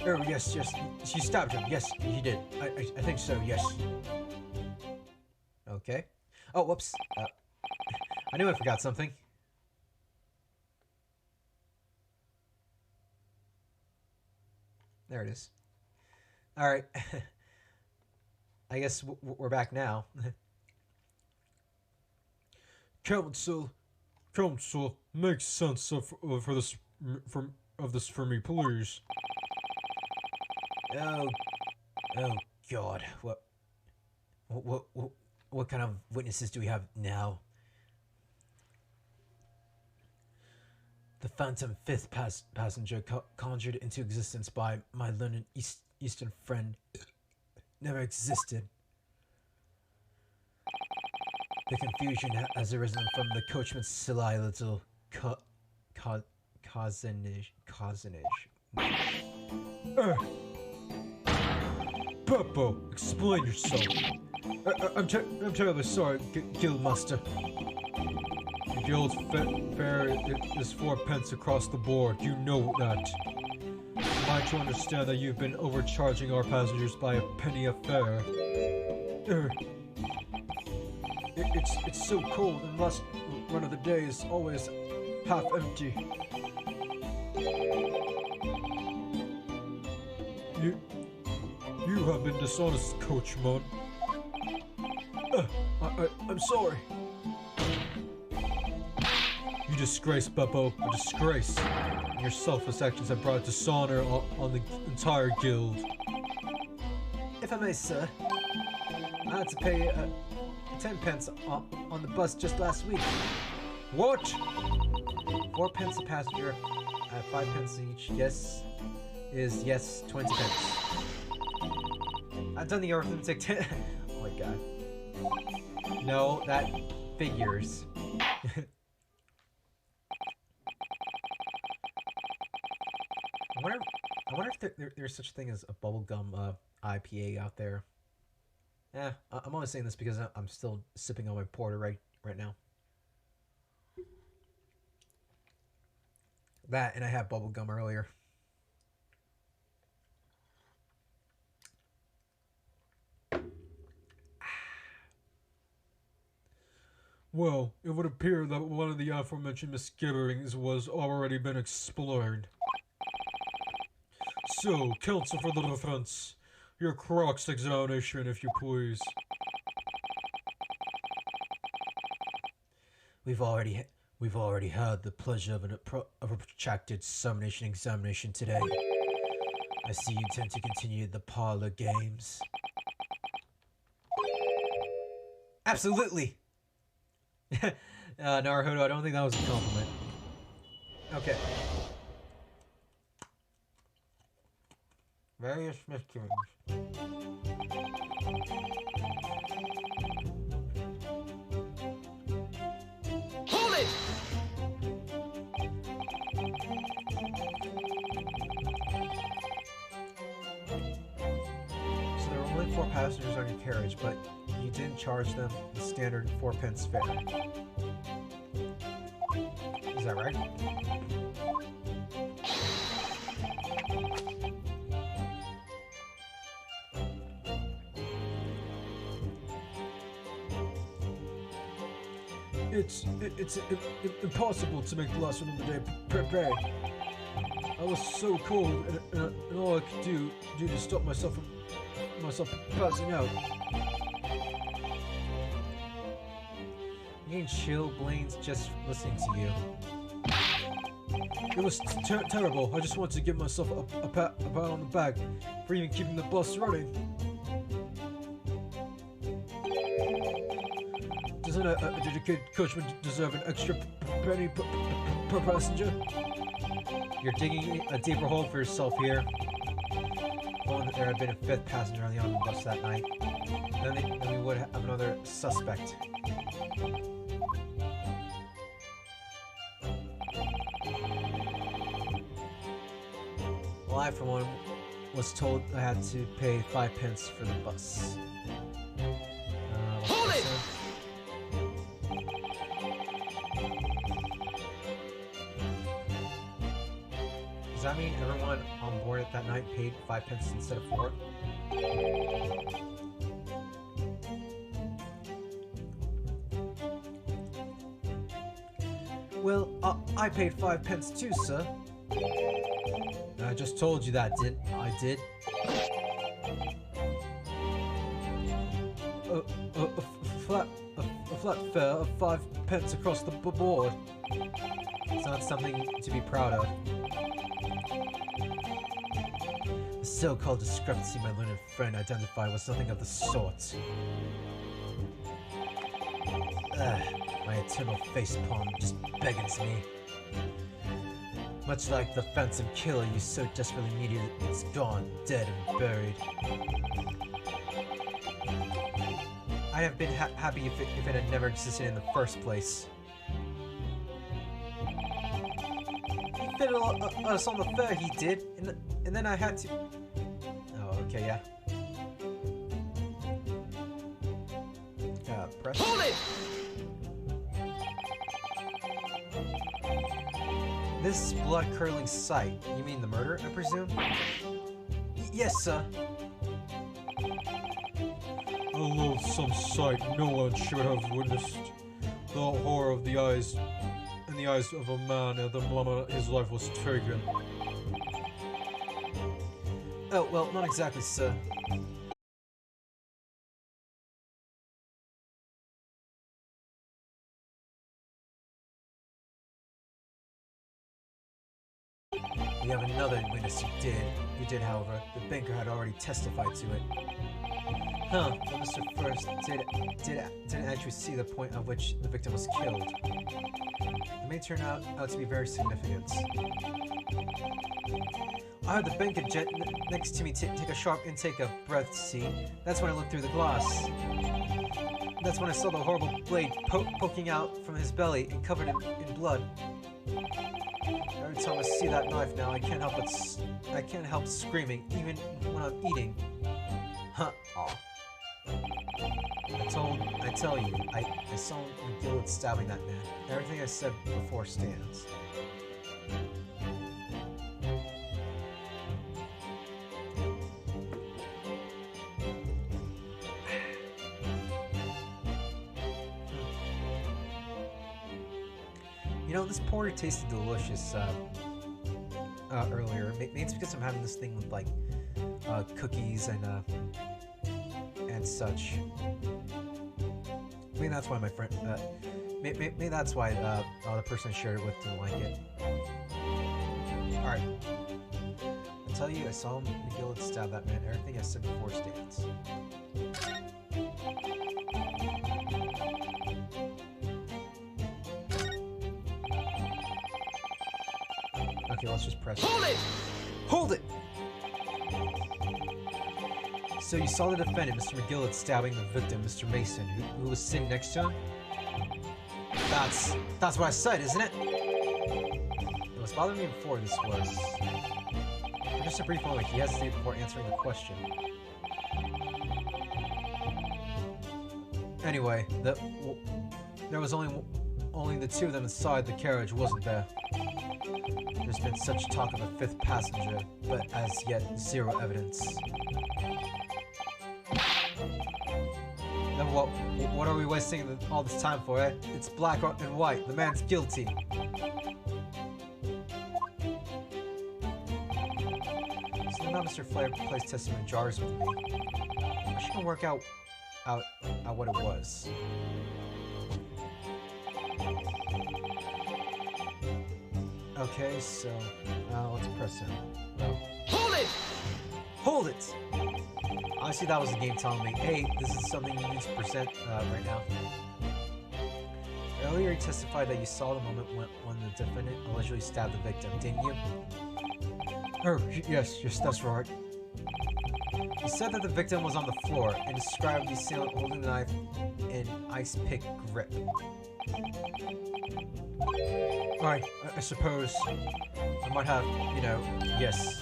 Oh, yes, she stabbed him. Yes, he did. I think so, yes. Okay. Oh, whoops. I knew I forgot something. There it is. Alright. I guess we're back now. Council, make sense of this for me, please. Oh God! What kind of witnesses do we have now? The phantom 5th passenger conjured into existence by my learned Eastern friend never existed. The confusion has arisen from the coachman's silly little cousinage. Beppo, explain yourself. I'm terribly sorry, Guildmaster. The guild's fare is 4 pence across the board. You know that. Am I to understand that you've been overcharging our passengers by a penny a fare? It's so cold, and last run of the day is always half empty. You have been dishonest, coachman. I'm sorry. You disgrace, Beppo. A disgrace. And your selfless actions have brought dishonor on the entire guild. If I may, sir, I had to pay 10 pence on the bus just last week. What? 4 pence a passenger at 5 pence each. Yes, 20 pence. I've done the arithmetic. Oh my god. No, that figures. I wonder if there's such a thing as a bubblegum IPA out there. I'm only saying this because I'm still sipping on my porter right now. That, and I had bubblegum earlier. Well, it would appear that one of the aforementioned misgivings was already been explored. So, counsel for the defense, your cross-examination, if you please. We've already had the pleasure of a protracted summonation examination today. I see you intend to continue the parlor games. Absolutely! Naruhodo, I don't think that was a compliment. Okay. Various misgivings. Hold it! So there were only 4 passengers on your carriage, but you didn't charge them the standard 4p fare. Is that right? It's impossible to make the last one of the day pay. I was so cold, and all I could do to stop myself from passing out. You getting chilblains just listening to you. It was terrible. I just wanted to give myself a pat on the back for even keeping the bus running. Doesn't a dedicated coachman deserve an extra penny per passenger? You're digging a deeper hole for yourself here. If only there had been a 5th passenger on the omnibus that night. Then we would have another suspect. Well, I, for one, was told I had to pay 5p for the bus. Hold it! Does that mean everyone on board at that night paid 5p instead of 4? Well, I paid 5p too, sir. I just told you that, I did. A flat fare of 5p across the board. It's not something to be proud of. The so-called discrepancy my learned friend identified was nothing of the sort. My eternal facepalm just beckons me. Much like the phantom killer you so desperately needed, it's gone, dead and buried. I'd have been happy if it had never existed in the first place. He fitted us on the fare, he did, and then I had to... Oh, okay, yeah. Press. Hold it! This blood-curdling sight, you mean the murder, I presume? Yes, sir. A loathsome sight no one should have witnessed. The horror of the eyes, in the eyes of a man at the moment his life was taken. Oh, well, not exactly, sir. We have another witness who did, however. The banker had already testified to it. Huh, but Mr. First didn't actually see the point at which the victim was killed. It may turn out to be very significant. I heard the banker next to me take a sharp intake of breath, see? That's when I looked through the glass. That's when I saw the horrible blade poking out from his belly and covered in blood. Every time I see that knife now, I can't help screaming, even when I'm eating. Huh? Aw. I tell you, I saw McGundles stabbing that man. Everything I said before stands. You know, this porter tasted delicious. earlier. Maybe it's because I'm having this thing with like cookies and such. Maybe that's why my friend. Maybe that's why the person I shared it with didn't like it. All right. I tell you, I saw McGundles stab that man. Everything I said before stands. Okay, let's just press. Hold it! Hold it! So you saw the defendant, Mr. McGundles, stabbing the victim, Mr. Mason, who was sitting next to him? That's what I said, isn't it? It was bothering me before this was. For just a brief moment, he hesitated before answering the question. Anyway, there was only the two of them inside the carriage, wasn't there? There's been such talk of a fifth passenger, but as yet, zero evidence. Then what are we wasting all this time for, eh? It's black and white. The man's guilty. So now Mr. Flair plays testimony in jars with me. I should work out what it was. Okay, so let's press him. No. Hold it! Hold it! Honestly, that was the game telling me, hey, this is something you need to present right now. Earlier, you testified that you saw the moment when the defendant allegedly stabbed the victim, didn't you? Oh, yes, that's right. You said that the victim was on the floor and described the assailant holding the knife in ice pick grip. I suppose I might have, yes,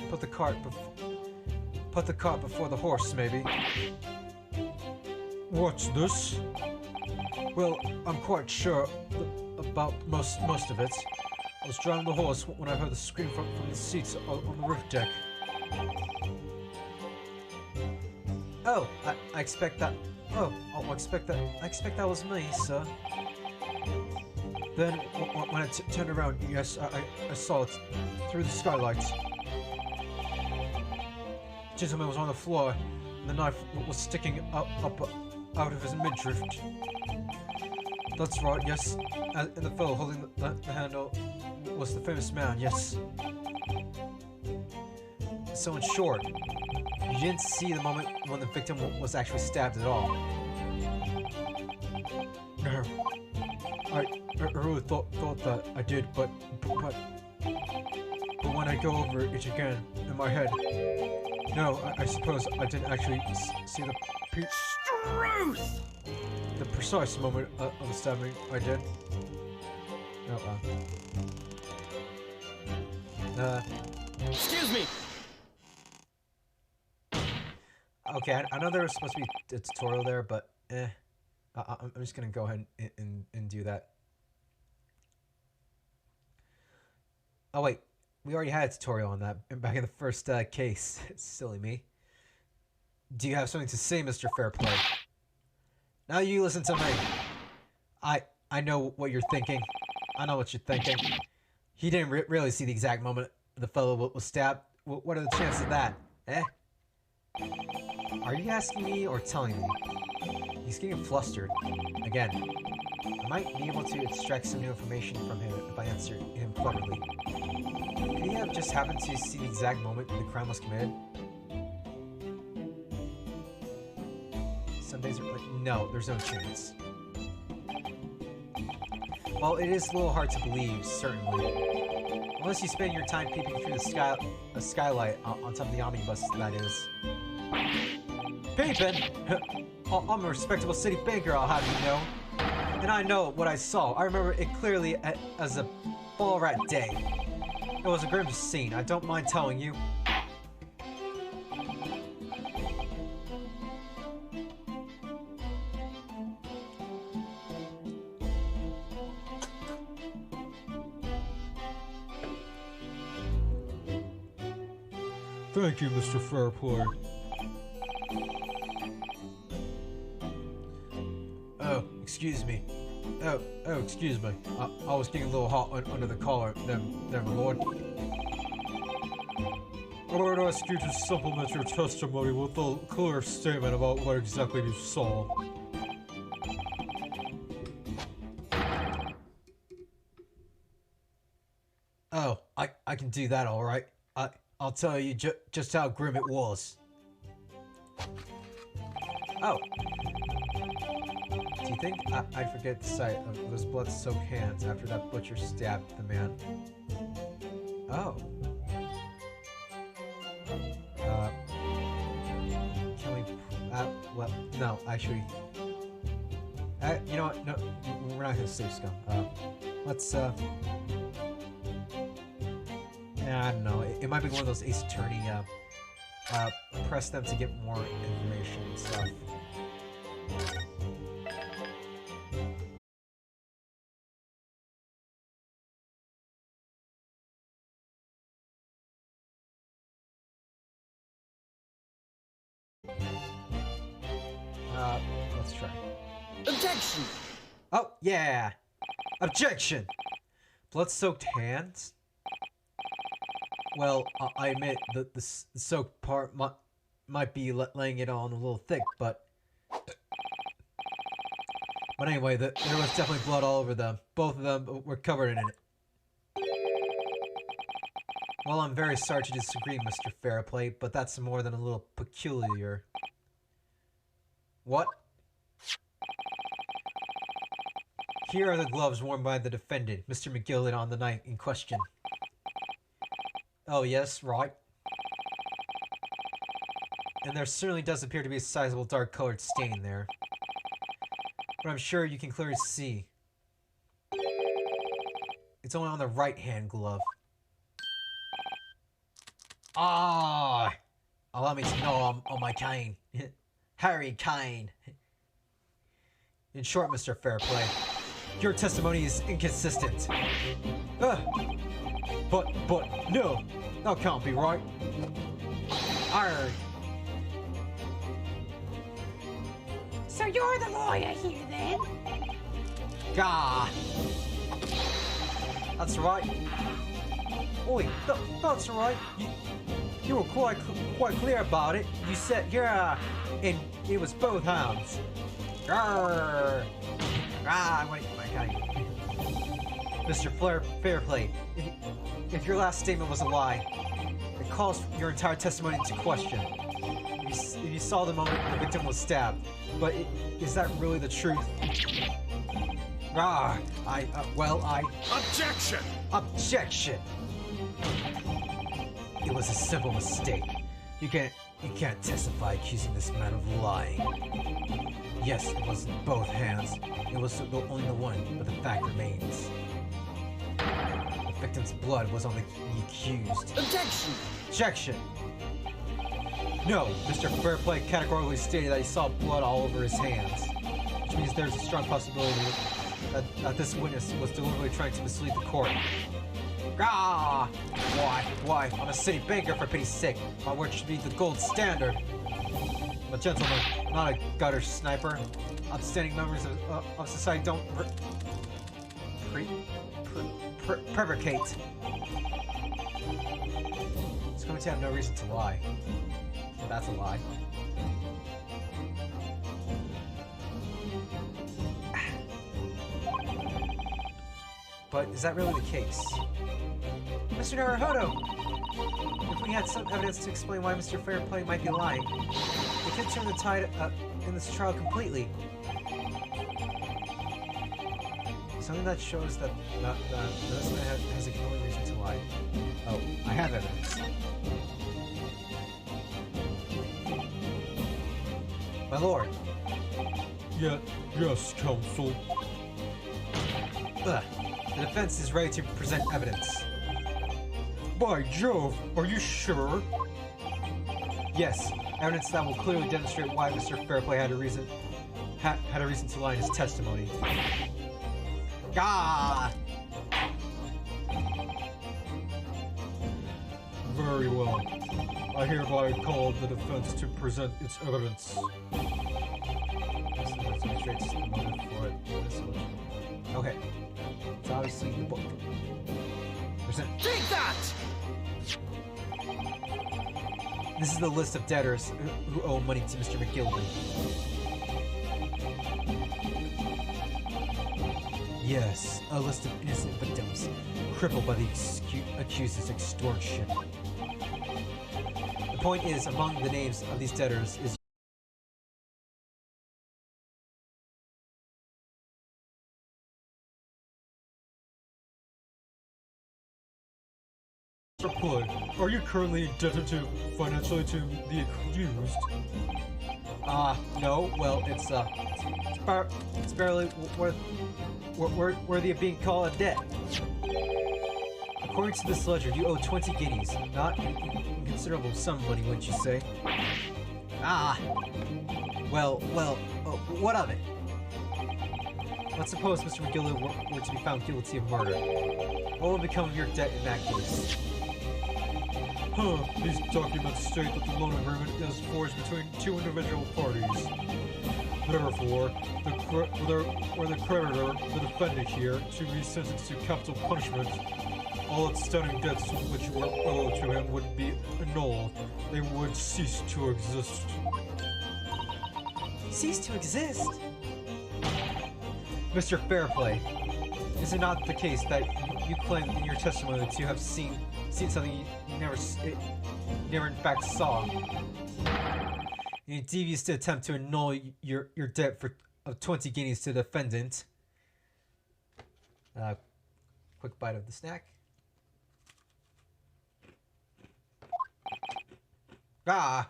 put the cart before the horse, maybe. What's this? Well, I'm quite sure about most of it. I was driving the horse when I heard the scream from the seats on the roof deck. Oh, I expect that. Oh, I expect that was me, sir. Then, when I turned around, yes, I saw it through the skylight. The gentleman was on the floor, and the knife was sticking up out of his midriff. That's right, yes. And the fellow holding the handle was the famous man, yes. So in short, you didn't see the moment when the victim was actually stabbed at all. No. I really thought that I did, but when I go over it again in my head, no, I suppose I didn't actually see the precise moment of the stabbing. I did. Excuse me! Okay, I know there was supposed to be a tutorial there, but I'm just gonna go ahead and do that. Oh wait, we already had a tutorial on that back in the first case. Silly me. Do you have something to say, Mr. Fairplay? Now you listen to me. I know what you're thinking. I know what you're thinking. He didn't really see the exact moment the fellow was stabbed. What are the chances of that, eh? Are you asking me or telling me? He's getting flustered. Again, I might be able to extract some new information from him if I answer him cleverly. Could he have just happened to see the exact moment the crime was committed? Some days are like, no, there's no chance. Well, it is a little hard to believe, certainly. Unless you spend your time peeping through the skylight on top of the omnibus, that is. Peeping? I'm a respectable city banker, I'll have you know. And I know what I saw. I remember it clearly as a fall rat day. It was a grim scene, I don't mind telling you. Thank you, Mr. Fairplay. Oh, excuse me. Oh, excuse me. I was getting a little hot under the collar there, my lord. I would ask you to supplement your testimony with a clear statement about what exactly you saw. Oh, I can do that, all right. I'll tell you just how grim it was. Oh. Do you think I'd forget the sight of those blood-soaked hands after that butcher stabbed the man? Oh. Can we... well, no, actually... you know what? No, we're not gonna save scum. Let's, I don't know. It might be one of those Ace Attorney, press them to get more information and stuff. Let's try. Objection! Oh, yeah! Objection! Blood-soaked hands? Well, I admit that the soaked part might be laying it on a little thick, but anyway, there was definitely blood all over them. Both of them were covered in it. Well, I'm very sorry to disagree, Mr. Fairplay, but that's more than a little peculiar. What? Here are the gloves worn by the defendant, Mr. McGillen, on the night in question. Oh, yes, right. And there certainly does appear to be a sizable dark-colored stain there. But I'm sure you can clearly see. It's only on the right-hand glove. Ah! Allow me to know on my cane. Harry Kane. In short, Mr. Fairplay, your testimony is inconsistent. But no, that can't be right. Arrgh. So you're the lawyer here, then? Gah. That's right. Oi, that's right. You were quite clear about it. You said, yeah, and it was both hands. Grrr. Wait, okay. Mr. Fairplay, if your last statement was a lie, it calls your entire testimony into question. If you saw the moment the victim was stabbed, but is that really the truth? Objection! Objection! It was a simple mistake. You can't testify accusing this man of lying. Yes, it was in both hands. It was only the one, but the fact remains. The victim's blood was on the accused. Objection! Objection! No, Mr. Fairplay categorically stated that he saw blood all over his hands, which means there's a strong possibility that this witness was deliberately trying to mislead the court. Ah! Why? I'm a city banker, for pity's sake. My word should be the gold standard. I'm a gentleman, not a gutter sniper. Upstanding members of society don't prevaricate. It's going to have no reason to lie. That's a lie. But is that really the case? Mr. Naruhodo! If we had some evidence to explain why Mr. Fairplay might be lying, it could turn the tide in this trial completely. Something that shows that this man has a compelling reason to lie. Oh, I have evidence. My lord. Yes, counsel. The defense is ready to present evidence. By Jove, are you sure? Yes, evidence that will clearly demonstrate why Mr. Fairplay had a reason to lie in his testimony. Gah! Very well. I hereby call the defense to present its evidence. This demonstrates the motive for it. Okay. It's obviously the book. Take that! This is the list of debtors who owe money to Mr. McGilden. Yes, a list of innocent victims, crippled by the accused's extortion. The point is, among the names of these debtors is Play. Are you currently indebted financially to the accused? No. Well, it's barely worthy of being called a debt. According to this ledger, you owe 20 guineas. Not an inconsiderable sum of money, wouldn't you say? Well, what of it? Let's suppose Mr. McGillen were to be found guilty of murder. What will become of your debt in that case? These documents state that the loan agreement is forged between two individual parties. Therefore, the creditor, the defendant here, to be sentenced to capital punishment, all outstanding debts which were owed to him would be annulled. They would cease to exist. Cease to exist? Mr. Fairplay, is it not the case that you claim in your testimony to have seen something you never in fact saw? In a devious attempt to annul your debt of 20 guineas to the defendant. Quick bite of the snack. Ah!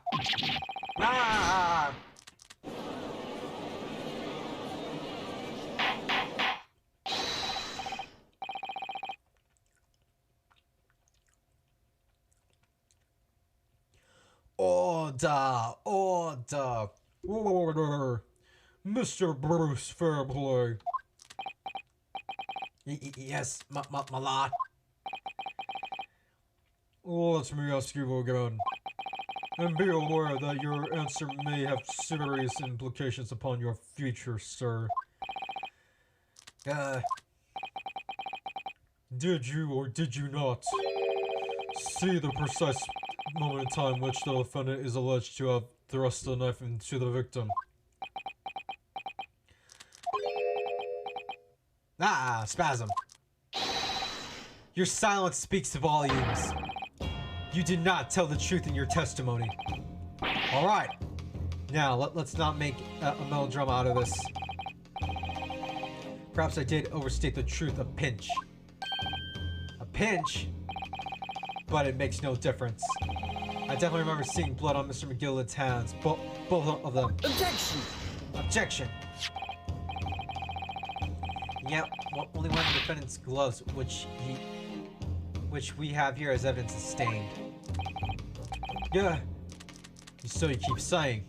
Order! Order! Mr. Bruce Fairplay. Yes, my lord. Let me ask you again. And be aware that your answer may have serious implications upon your future, sir. Did you or did you not see the precise moment in time which the defendant is alleged to have thrust the knife into the victim? Spasm. Your silence speaks volumes. You did not tell the truth in your testimony. Alright. Now, let's not make a melodrama out of this. Perhaps I did overstate the truth a pinch. A pinch? But it makes no difference. I definitely remember seeing blood on Mr. McGillen's hands. Both of them. Objection! Objection! Yep, only one of the defendant's gloves, which we have here as evidence, is stained. Yeah. So you keep saying.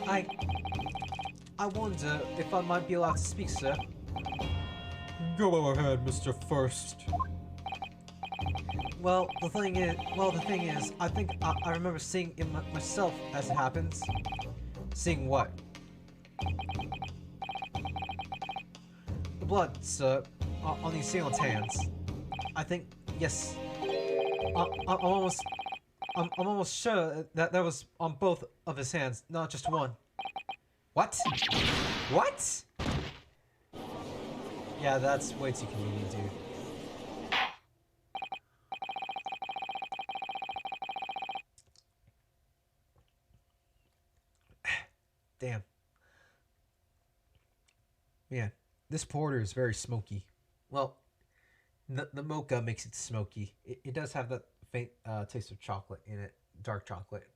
I wonder if I might be allowed to speak, sir. Go ahead, Mr. First. Well, the thing is, I think I remember seeing it myself as it happens. Seeing what? The blood, sir, on the assailant's hands. I think, yes. I'm almost sure that was on both of his hands, not just one. What? What? Yeah, that's way too convenient, dude. Damn. Man, this porter is very smoky. Well, the mocha makes it smoky. It does have that faint taste of chocolate in it, dark chocolate.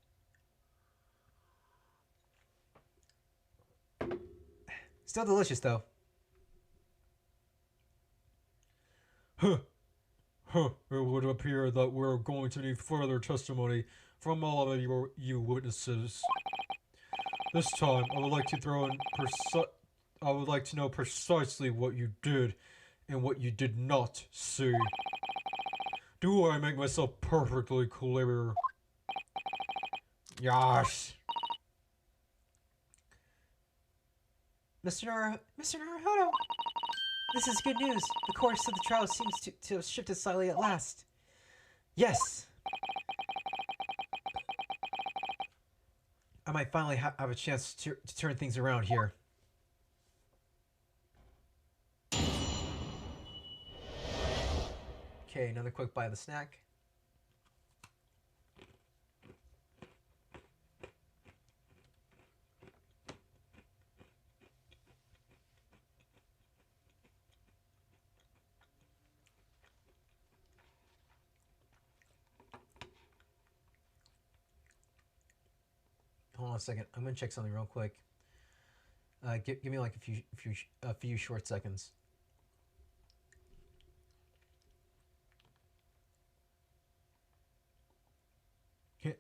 Still delicious, though. It would appear that we're going to need further testimony from all of you witnesses. This time, I would like to know precisely what you did and what you did not see. Do I make myself perfectly clear? Yes. Mr. Naruhodo, this is good news. The course of the trial seems to have shifted slightly at last. Yes. I might finally have a chance to turn things around here. Okay, another quick bite of the snack. Hold on a second. I'm gonna check something real quick. Give me like a few short seconds. Okay.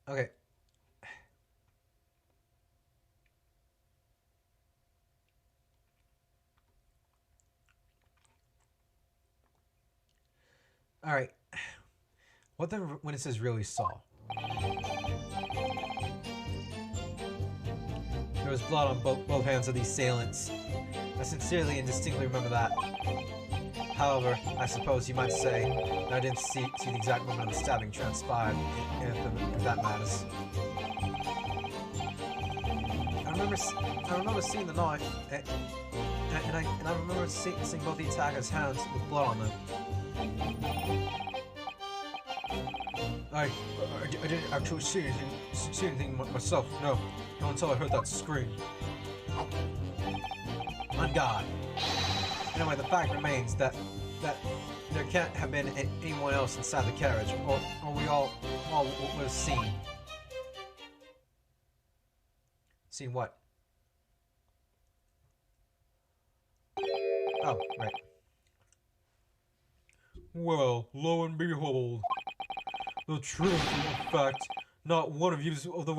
Okay. All right. What the witnesses really saw. There was blood on both hands of the assailants. I sincerely and distinctly remember that. However, I suppose you might say that I didn't see the exact moment of the stabbing transpired, if that matters. I remember seeing the knife, and I remember seeing both the attacker's hands with blood on them. I didn't actually see anything myself, no. Not until I heard that scream. On God. Anyway, the fact remains that there can't have been anyone else inside the carriage, or we all would have seen. Seen what? Oh, right. Well, lo and behold, the truth, in fact, not one of you was the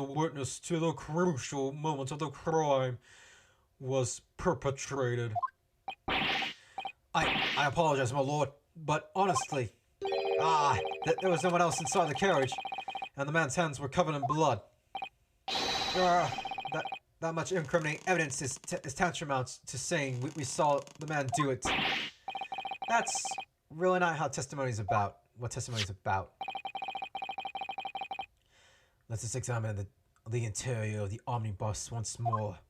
witness to the crucial moment of the crime was perpetrated. I apologize, my lord, but honestly, there was no one else inside the carriage, and the man's hands were covered in blood. That much incriminating evidence is tantamount to saying we saw the man do it. That's really not how testimony's about. What testimony's about. Let's just examine the interior of the omnibus once more.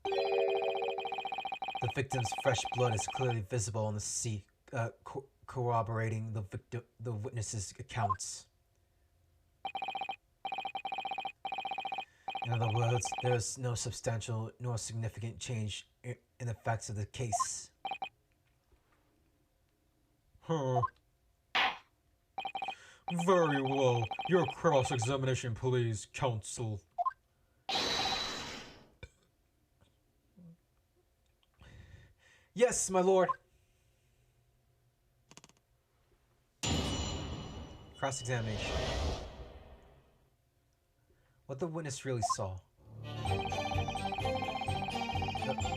The victim's fresh blood is clearly visible on the seat, corroborating the witness's accounts. In other words, there is no substantial nor significant change in the facts of the case. Huh. Very well. Your cross-examination, please, counsel. Yes, my lord. Cross-examination. What the witness really saw.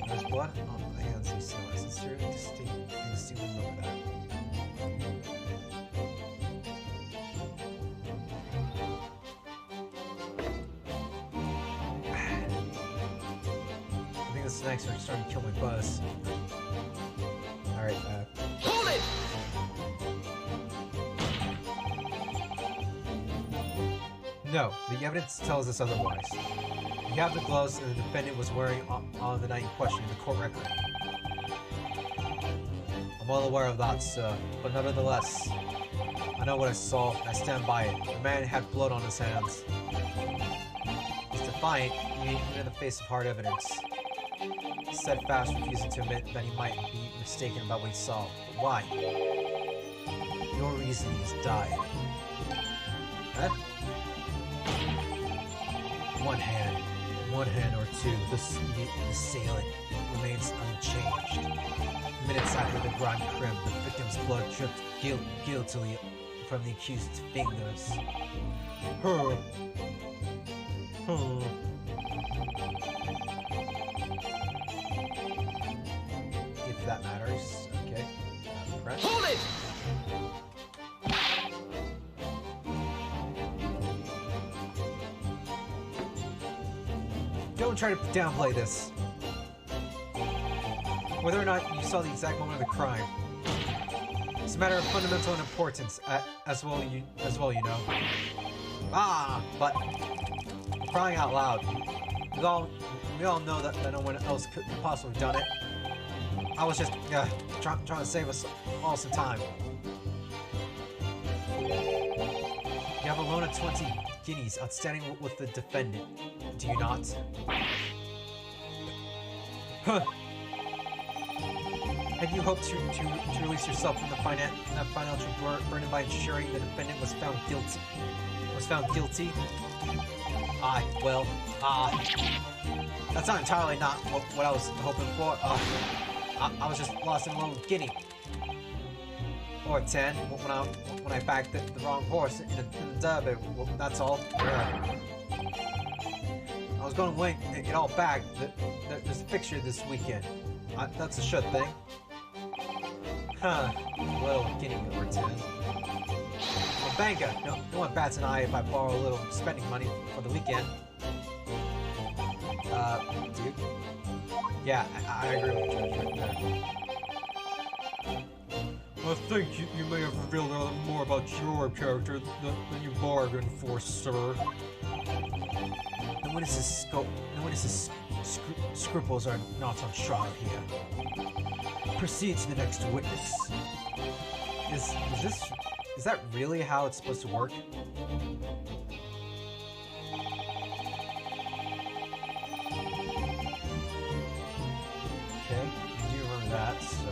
There's blood on the hands of the assailant. I sincerely distinctly remember that. I think the snacks are starting to kill my buzz. Alright, Hold it! No, the evidence tells us otherwise. We have the gloves that the defendant was wearing on the night in question in the court record. I'm well aware of that, sir, but nevertheless, I know what I saw, and I stand by it. The man had blood on his hands. He's defiant, even in the face of hard evidence. Steadfast, refusing to admit that he might be mistaken about what he saw. But why? Your reasoning has died. Huh? One hand, one hand or two, the assailant remains unchanged. Minutes after the grand crime, the victim's blood dripped guiltily from the accused's fingers. Huh. If that matters, okay. Press. Hold it! Don't try to downplay this. Whether or not you saw the exact moment of the crime, it's a matter of fundamental importance, as well you know. But crying out loud, we all know that no one else could possibly have done it. I was just trying to save us all some time. You have a loan of 20 guineas outstanding with the defendant, do you not? Huh. And you hope to release yourself from the financial burden by ensuring the defendant was found guilty? That's not entirely not what I was hoping for. I was just lost in a little guinea. Or 10, when I backed the wrong horse in the derby. Well, that's all. I was going to win it all back. There's a fixture this weekend. That's a sure thing. Huh. Little guinea or 10. Well, banker, no one bats an eye if I borrow a little spending money for the weekend. Dude? Yeah, I agree with Judge right there. I think you may have revealed a little more about your character than you bargained for, sir. No witness's scruples are not on trial here. Proceed to the next witness. Is that really how it's supposed to work? Okay, you do remember that, so...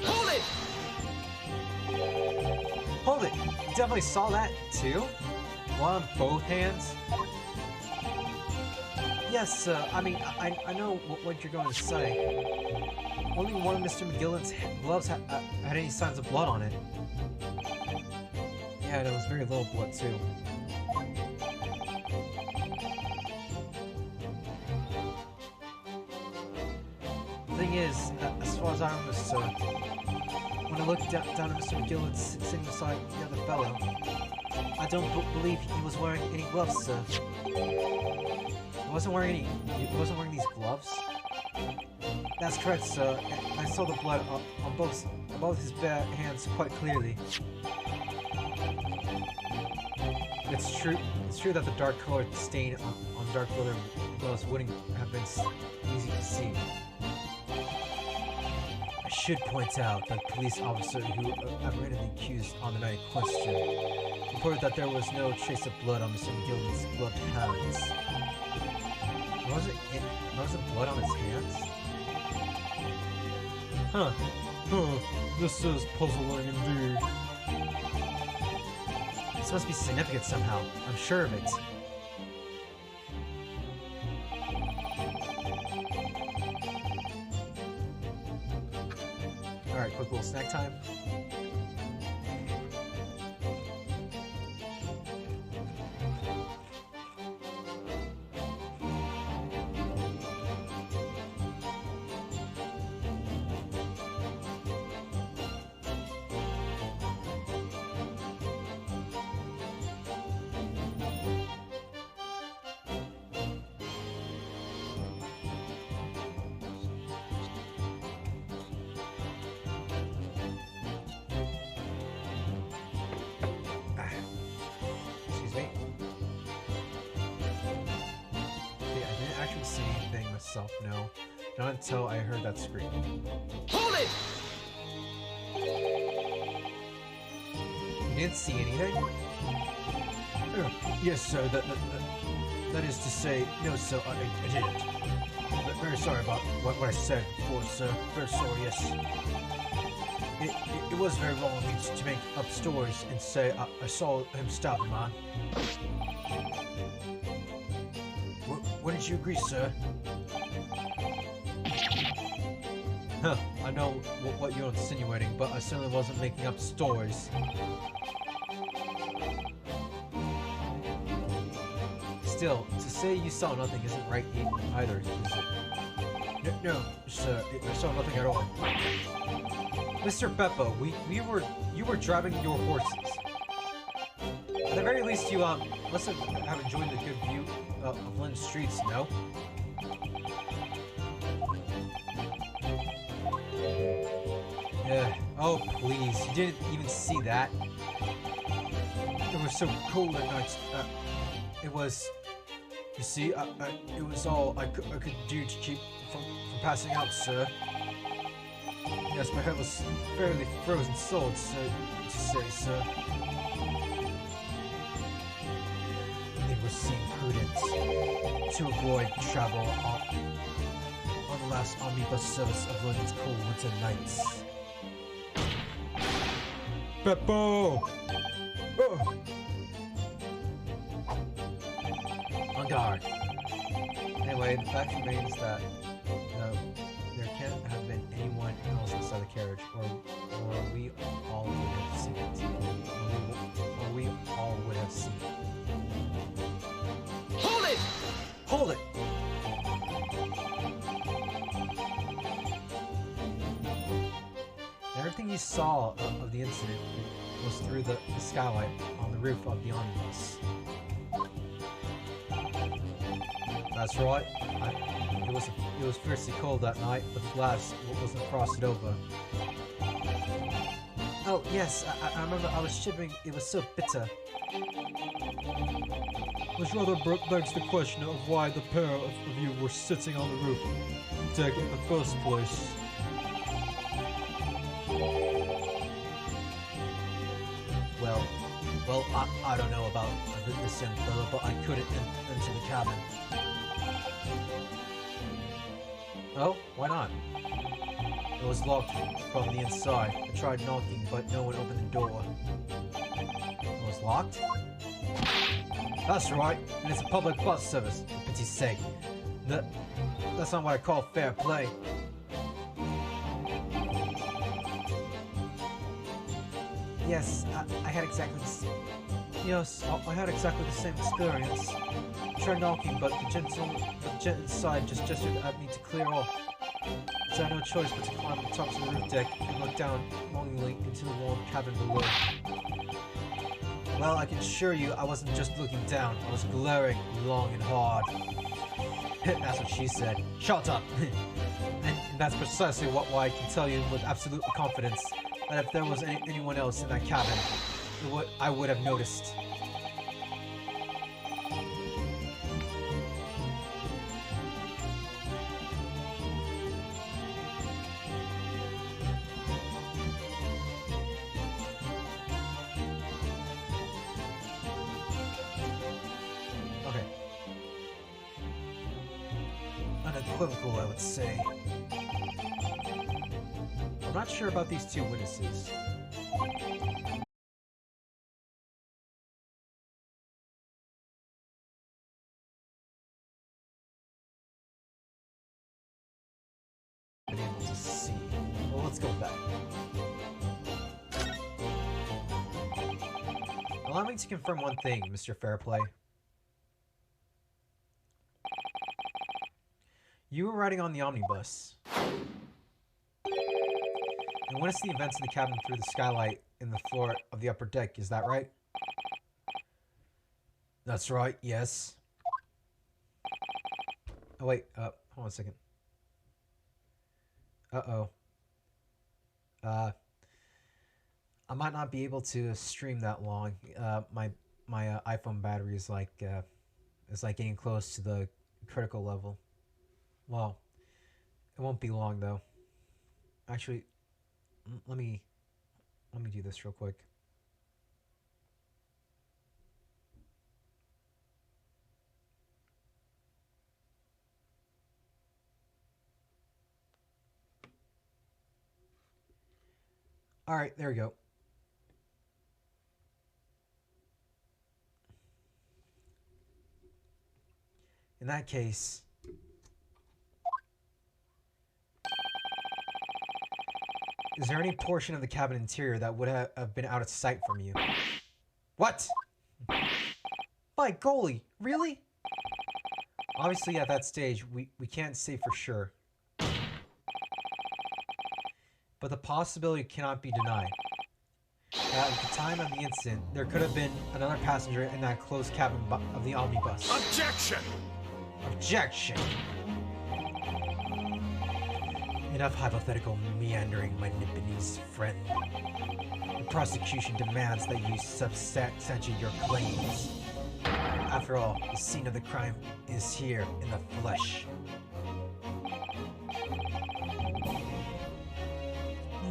Hold it! Hold it! You definitely saw that, too? One on both hands? Yes, I mean, I know what you're going to say. Only one of Mr. McGillen's gloves had any signs of blood on it. Yeah, there was very little blood, too. The thing is, as far as I remember, sir, when I looked down at Mr. McGillen sitting beside the other fellow, I don't believe he was wearing any gloves, sir. He wasn't wearing these gloves? That's correct, sir. I saw the blood on both his bare hands quite clearly. It's true that the dark-colored stain on dark leather gloves wouldn't have been easy to see. I should point out that the police officer who apprehended the accused on the night in question reported that there was no trace of blood on Mr. McGillen's gloved hands. Was it blood on his hands? Huh. This is puzzling indeed. This must be significant somehow. I'm sure of it. Alright, quick little snack time. No, not until I heard that scream. Hold it! You didn't see anything? Yes, sir. That is to say, no, sir. I didn't. But very sorry about what I said before, sir. Very sorry. Yes. It was very wrong of me to make up stories and say I saw him stab a man. Wouldn't you agree, sir? Huh, I know what you're insinuating, but I certainly wasn't making up stories. Still, to say you saw nothing isn't right either, is it? No, sir, I saw nothing at all. Mr. Beppo, you were driving your horses. At the very least, you, must have enjoyed the good view of Lynn's streets, no? Oh, please, you didn't even see that? It was so cold at night, it was... You see, it was all I could do to keep from passing out, sir. Yes, my head was fairly frozen solid, sir, to say, sir. It was seen prudent to avoid travel on the last omnibus service of London's cold winter nights. Beppo! Oh. On guard. Anyway, the fact remains that there can't have been anyone else inside the carriage, or we all would have seen it. Or we all would have seen it. Hold it! Hold it! Everything you saw of the incident was through the skylight on the roof of the omnibus. That's right. It was fiercely cold that night, but the glass wasn't frosted over. Oh yes, I remember I was shivering. It was so bitter. Which rather begs the question of why the pair of you were sitting on the roof deck in the first place. Well, I don't know about this young fellow, but I couldn't enter the cabin. Oh, why not? It was locked from the inside. I tried knocking, but no one opened the door. It was locked? That's right, and it's a public bus service, for pity's sake. That's not what I call fair play. Yes, I had exactly the same. Yes, I had exactly the same experience. I tried knocking, but the gent inside just gestured at me to clear off. So I had no choice but to climb the top of the roof deck and look down longingly into the warm cabin below. Well, I can assure you I wasn't just looking down, I was glaring long and hard. That's what she said. Shut up! And that's precisely why I can tell you with absolute confidence that if there was anyone else in that cabin, I would have noticed. Okay. Unequivocal, I would say. I'm not sure about these two witnesses. Been able to see. Well, let's go back. Allow me to confirm one thing, Mr. Fairplay. You were riding on the omnibus and witnessed the events in the cabin through the skylight in the floor of the upper deck, is that right? That's right, yes. Oh wait, hold on a second. Uh-oh. I might not be able to stream that long. My iPhone battery is like getting close to the critical level. Well, it won't be long though. Actually, let me do this real quick. All right, there we go. In that case... Is there any portion of the cabin interior that would have been out of sight from you? What? By golly, really? Obviously, at that stage, we can't say for sure. But the possibility cannot be denied. At the time of the incident, there could have been another passenger in that closed cabin of the omnibus. Objection! Objection! Enough hypothetical meandering, my Nipponese friend. The prosecution demands that you substantiate your claims. After all, the scene of the crime is here in the flesh.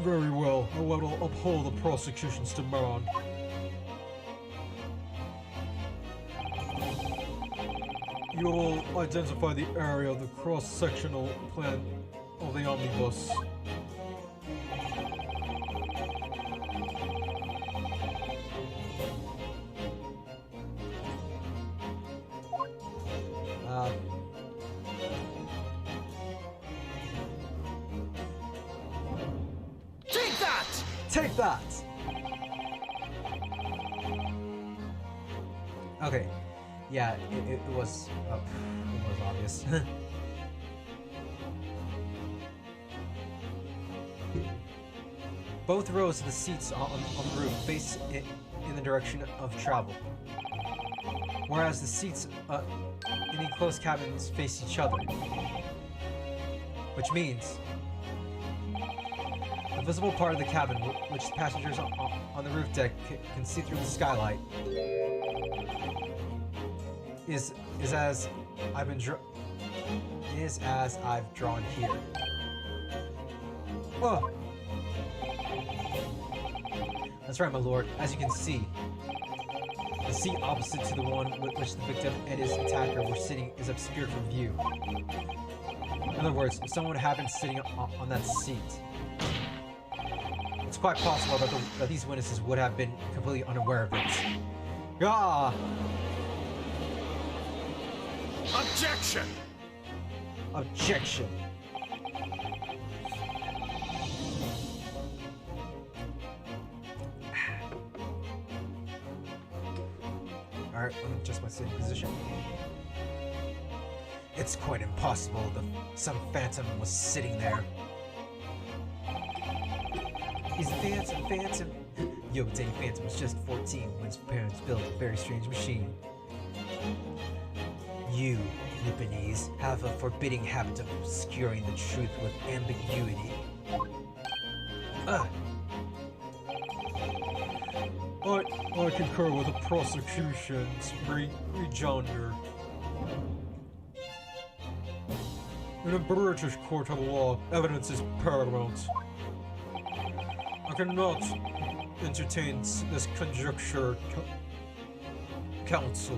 Very well. I will uphold the prosecution's demand. You will identify the area of the cross-sectional plan of the omnibus. Take that! Take that! Okay. Yeah, it was obvious. Both rows of the seats on the roof face in the direction of travel, whereas the seats in the enclosed cabins face each other. Which means the visible part of the cabin, which the passengers on the roof deck can see through the skylight, is as I've drawn here. Oh. That's right, my lord. As you can see, the seat opposite to the one with which the victim and his attacker were sitting is obscured from view. In other words, if someone had been sitting on that seat, it's quite possible that these witnesses would have been completely unaware of it. Ah! Objection! Objection! Alright, let me adjust my sitting position. It's quite impossible that some phantom was sitting there. He's a phantom. Yo, Danny Phantom was just 14 when his parents built a very strange machine. You, Nipponese, have a forbidding habit of obscuring the truth with ambiguity. I concur with the prosecution's rejoinder. In a British court of law, evidence is paramount. I cannot entertain this conjecture, counsel.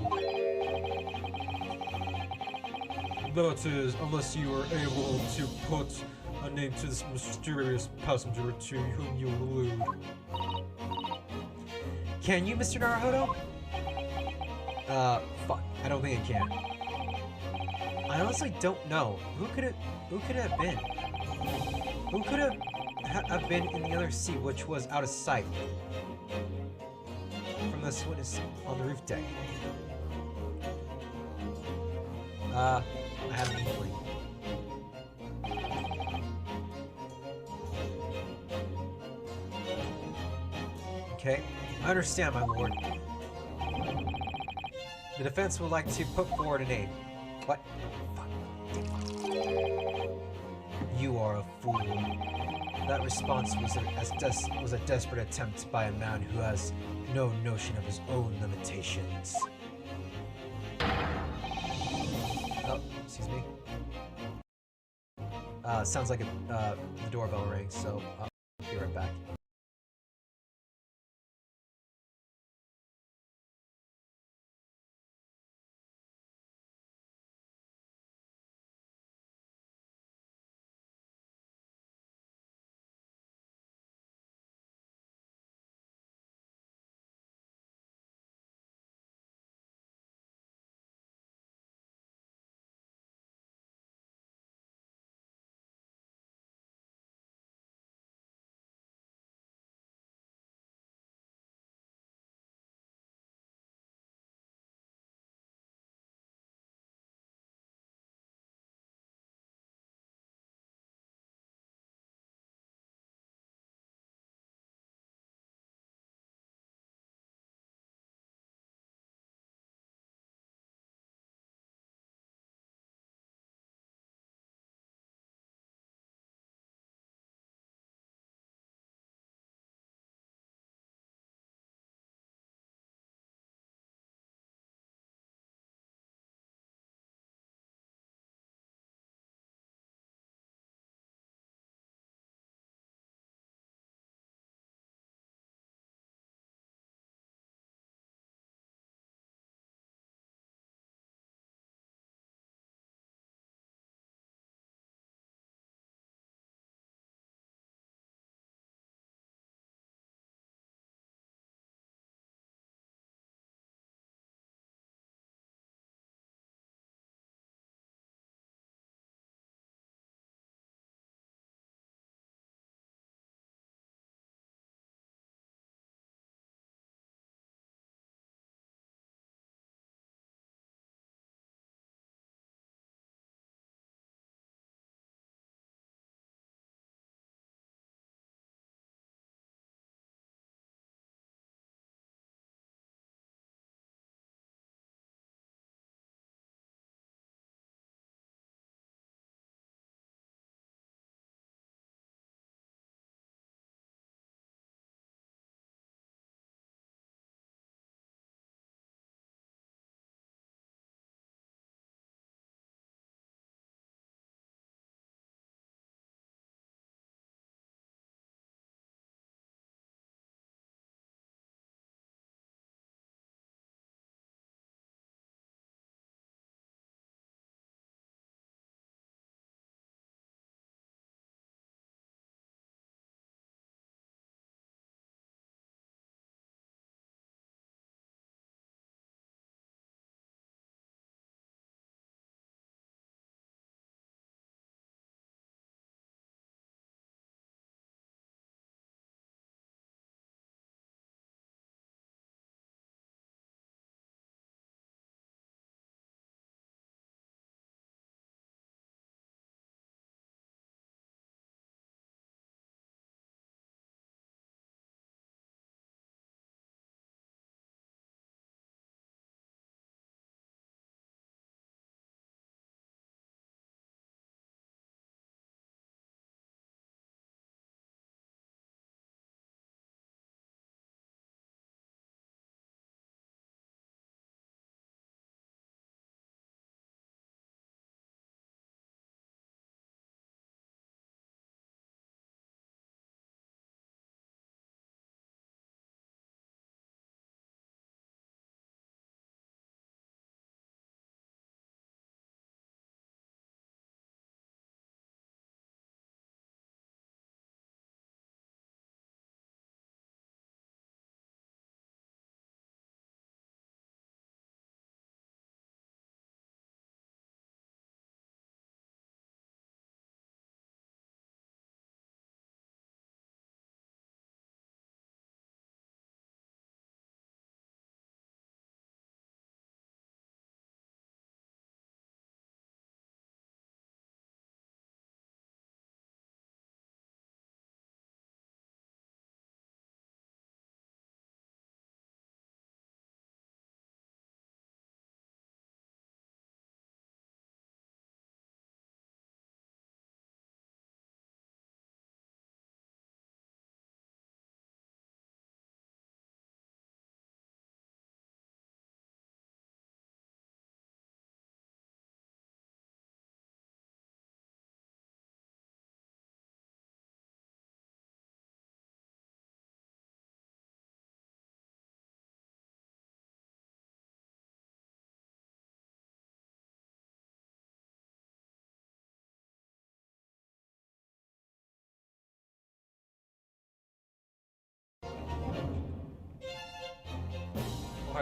That is, unless you are able to put a name to this mysterious passenger to whom you allude. Can you, Mr. Naruhodo? Fuck. I don't think I can. I honestly don't know. Who could it have been? Who could have been in the other seat, which was out of sight from this witness on the roof deck? I have an inkling. Okay, I understand, my lord. The defense would like to put forward a name. What? Fuck. You are a fool. That response was a desperate attempt by a man who has no notion of his own limitations. Oh, excuse me. Sounds like the doorbell rang, so I'll be right back.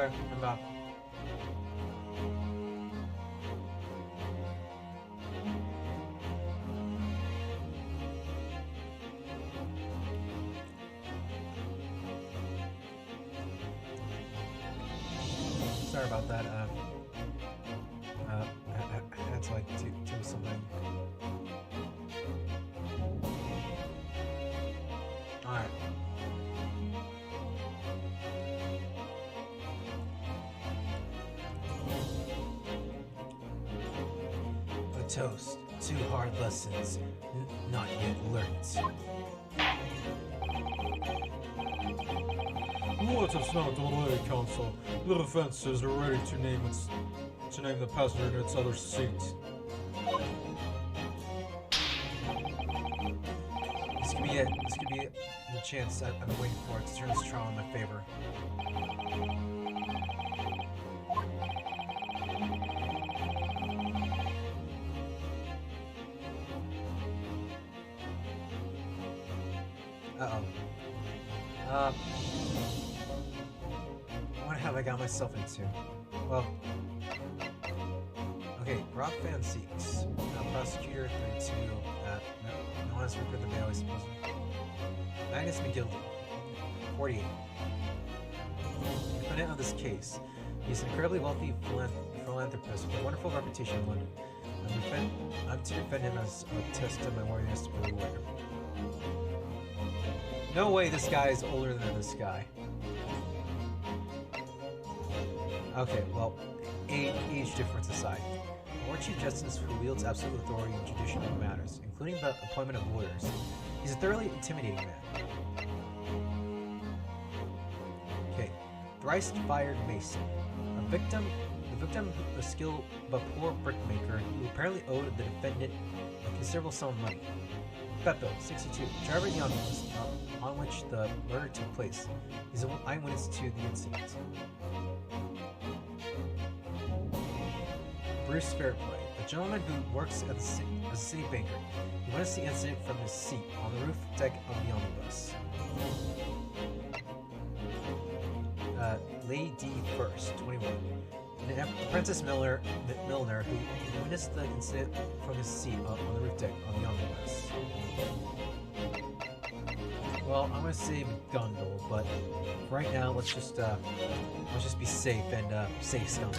Alright, I'm back. Sorry about that. I had to like do something. Alright. A toast. 2 hard lessons not yet learned. Let us not delay, Council. The defenses are ready to name the passenger in its other seat. This could be it. This could be the chance I've been waiting for to turn this trial in my favor. What have I got myself into? Well, okay, Rock Fan Seeks. Prosecutor 32. No one has recruited the Bailey supposedly. Magnus McGundles, 48. Defendant of this case. He's an incredibly wealthy philanthropist with a wonderful reputation in London. I'm to defend him as a test of my worthiness to be a lawyer. No way this guy is older than this guy. Okay, well, age difference aside. The Lord Chief Justice who wields absolute authority in judicial matters, including the appointment of lawyers. He's a thoroughly intimidating man. Okay, thrice fired Mason. The victim, a skilled but poor brickmaker who apparently owed the defendant a considerable sum of money. Beppo, 62, driver of the omnibus on which the murder took place. He's an eyewitness to the incident. Bruce Fairplay, a gentleman who works at as a city banker. He witnessed the incident from his seat on the roof deck of the omnibus. Lady D. First, 21. An apprentice Milner who witnessed the incident from his seat on the roof deck on the omnibus. Well, I'm gonna say McGundle, but right now let's just be safe and safe scum.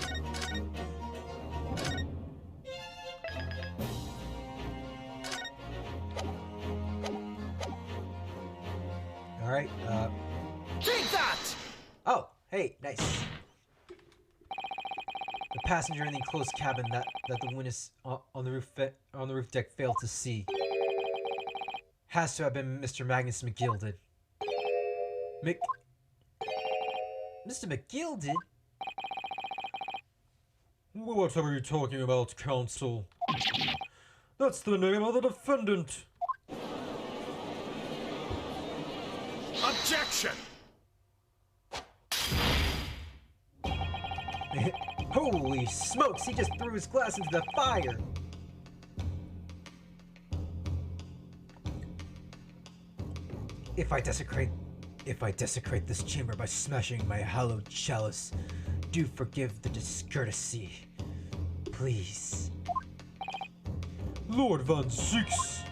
All right. Take that! Oh, hey, nice. The passenger in the enclosed cabin that the witness on the roof deck failed to see has to have been Mr. Magnus McGilded. Mr. McGilded? What are you talking about, Counsel? That's the name of the defendant. Objection! Holy smokes, he just threw his glass into the fire! If I desecrate this chamber by smashing my hallowed chalice, do forgive the discourtesy. Please. Lord Van Zooks!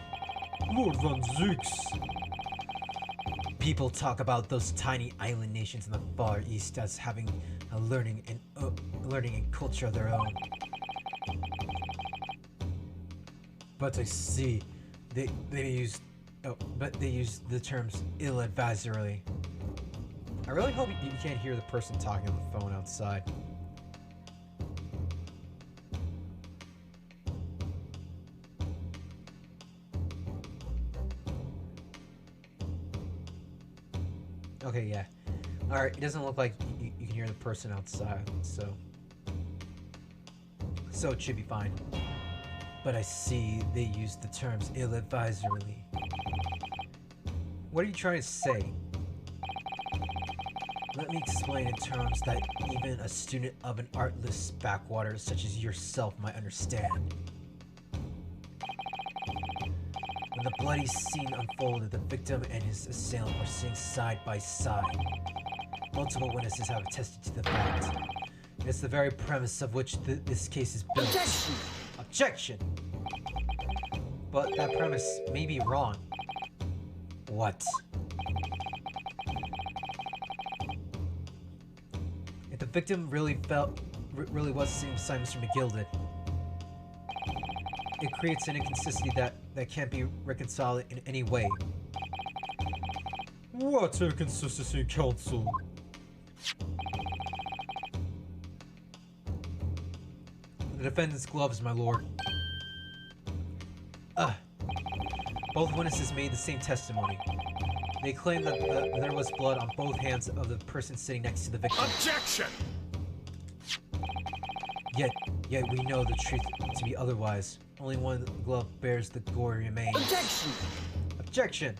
Lord Van Zooks! People talk about those tiny island nations in the Far East as having a learning and culture of their own. But I see they use the terms ill-advisedly. I really hope you can't hear the person talking on the phone outside. Okay, yeah. Alright, it doesn't look like you can hear the person outside, so it should be fine. But I see they use the terms ill-advisedly. What are you trying to say? Let me explain in terms that even a student of an artless backwater such as yourself might understand. When the bloody scene unfolded, the victim and his assailant were sitting side by side. Multiple witnesses have attested to the fact. It's the very premise of which this case is built. Objection! Objection! But that premise may be wrong. What? If the victim really was sitting beside Mr. McGill did, it creates an inconsistency that can't be reconciled in any way. What inconsistency, counsel? The defendant's gloves, my lord. Both witnesses made the same testimony. They claimed that there was blood on both hands of the person sitting next to the victim. Objection! Yet we know the truth to be otherwise. Only one glove bears the gory remains. Objection! Objection!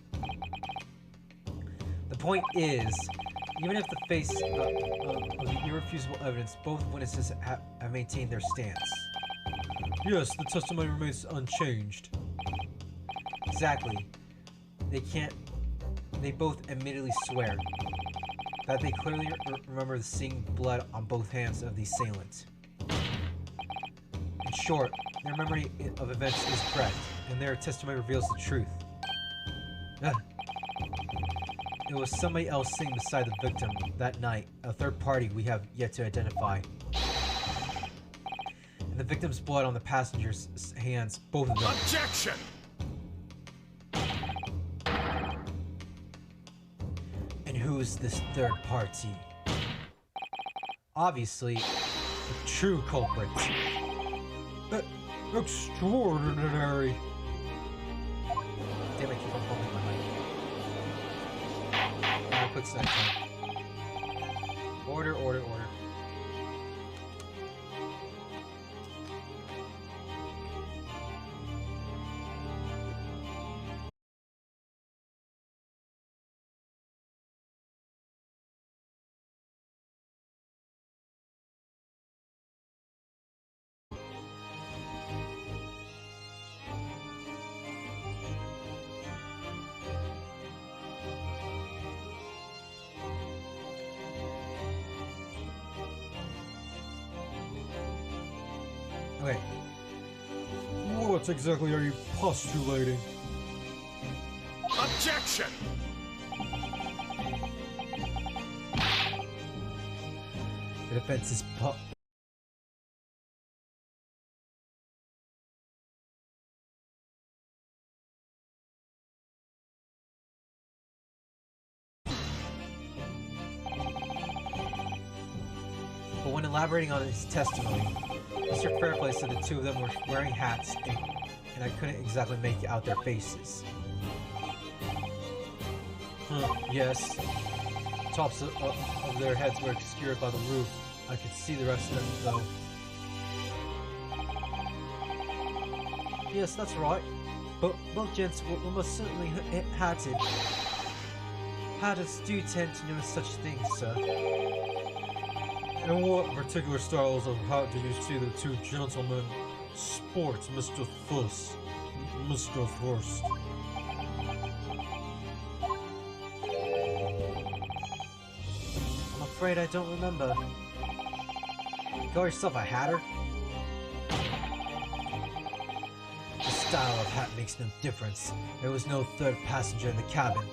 The point is, even if the face of the irrefutable evidence, both witnesses have maintained their stance. Yes, the testimony remains unchanged. Exactly. They both admittedly swear that they clearly remember seeing blood on both hands of the assailant. In short, their memory of events is correct, and their testimony reveals the truth. It was somebody else sitting beside the victim that night, a third party we have yet to identify. And the victim's blood on the passenger's hands, both of them. Objection! And who's this third party? Obviously, the true culprit. Extraordinary. Damn it, keep on holding my mic. Quick snack time. Order. Okay. What exactly are you postulating? Objection! The defense is But when elaborating on his testimony, Mr. Fairplay said the two of them were wearing hats, and I couldn't exactly make out their faces. Yes. Tops of their heads were obscured by the roof. I could see the rest of them, though. Yes, that's right. But both gents were most certainly hatted. Hatters do tend to notice such things, sir. And what particular styles of hat do you see the two gentlemen sport, Mr. Fuss? Mr. First. I'm afraid I don't remember. You call yourself a hatter? The style of hat makes no difference. There was no third passenger in the cabin.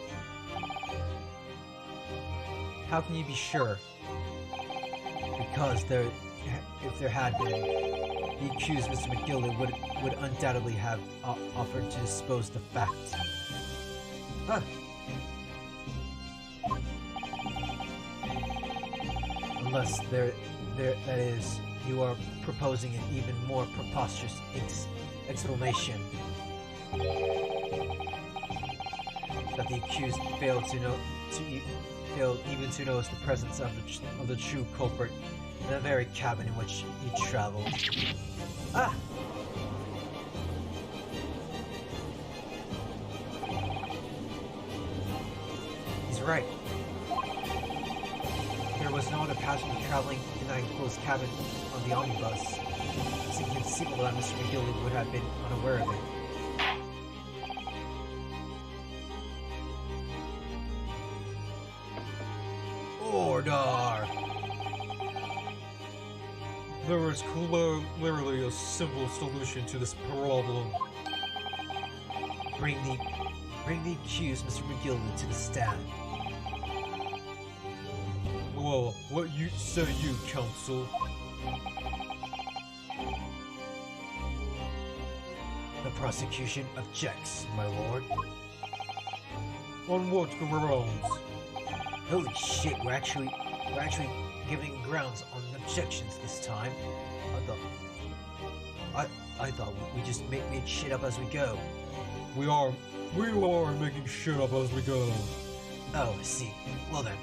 How can you be sure? Because if there had been, the accused Mr. McGill would undoubtedly have offered to dispose the facts. Unless that is, you are proposing an even more preposterous explanation. That the accused failed even to notice the presence of the true culprit in the very cabin in which he traveled. He's right. There was no other passenger traveling in that enclosed cabin on the omnibus. It's inconceivable that Mr. McGill would have been unaware of it. Order! There is clearly a simple solution to this problem. Bring the accused, Mr. McGilded, to the stand. Well, what say you, counsel? The prosecution objects, my lord. On what grounds? Holy shit, we're actually giving grounds on objections this time. I thought we just made shit up as we go. We are making shit up as we go. Oh, I see. Well then.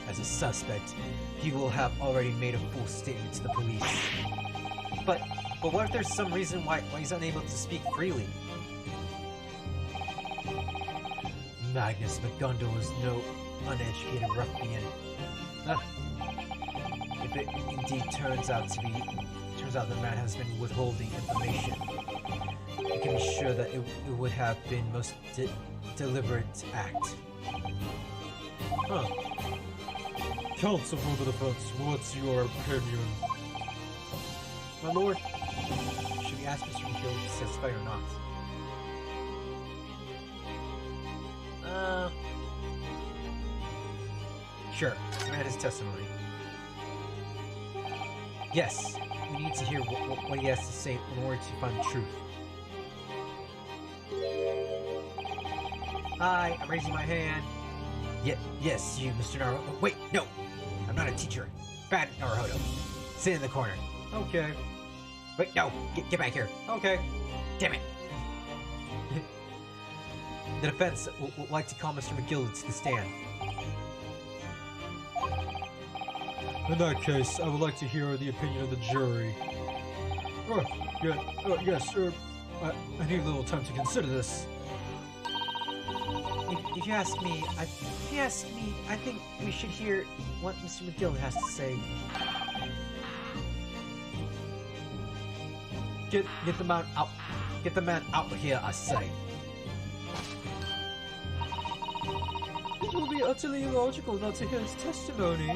As a suspect, he will have already made a full statement to the police. But what if there's some reason why he's unable to speak freely? Magnus McGundles is no uneducated ruffian. If it indeed turns out the man has been withholding information, you can be sure that it would have been most deliberate act. Huh. Counsel for the defense, what's your opinion? My lord, should we ask Mr. McGill to testify or not? Sure, demand his testimony. Yes, we need to hear what he has to say in order to find the truth. Hi, I'm raising my hand. Yes, you, Mr. Naruhodo. Wait, no! I'm not a teacher. Bad Naruhodo. Sit in the corner. Okay. Wait, no! Get back here. Okay. Damn it! The defense would like to call Mr. McGilded to the stand. In that case, I would like to hear the opinion of the jury. Yes, I need a little time to consider this. If you ask me, I think we should hear what Mr. McGill has to say. Get the man out. Get the man out of here, I say. It will be utterly illogical not to hear his testimony.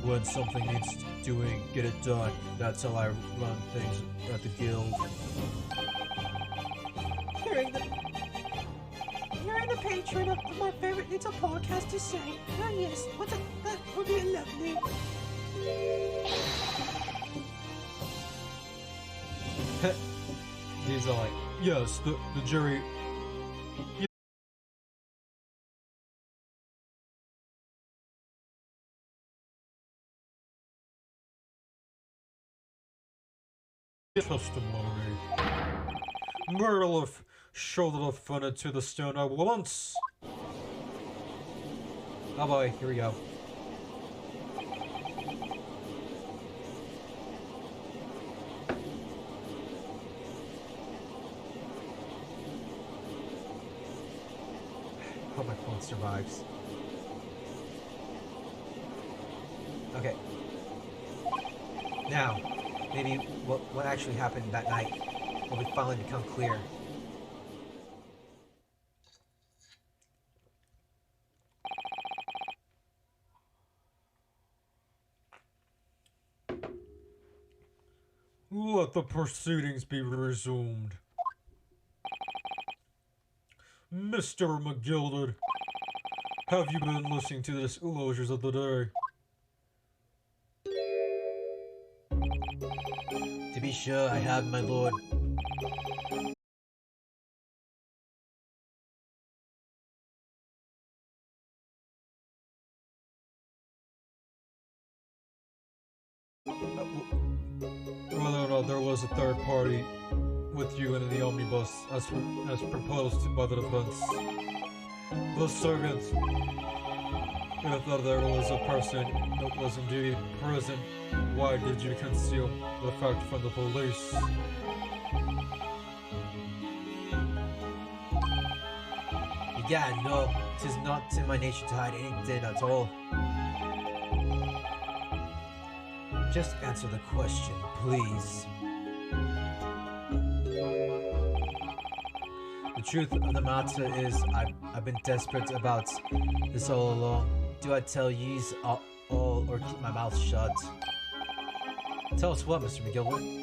When something needs doing, get it done. That's how I run things at the guild. Hearing the patron of my favorite little podcast to say, oh yes, that would be lovely. He's like, yes, the jury. Testimony. Merlif, show the defendant to the stand at once. Oh boy, here we go. Hope my phone survives. Okay. Now, maybe what actually happened that night will finally become clear. Let the proceedings be resumed. Mr. McGilded, have you been listening to the disclosures of the day? To be sure, I have, my lord. Whether or not there was a third party with you in the omnibus as proposed by the defense. The second, if there was a person that was indeed present, why did you conceal the fact from the police? Yeah, no, it is not in my nature to hide anything at all. Just answer the question, please. The truth of the matter is, I've been desperate about this all along. Do I tell yous all or keep my mouth shut? Tell us what, Mr. McGundles?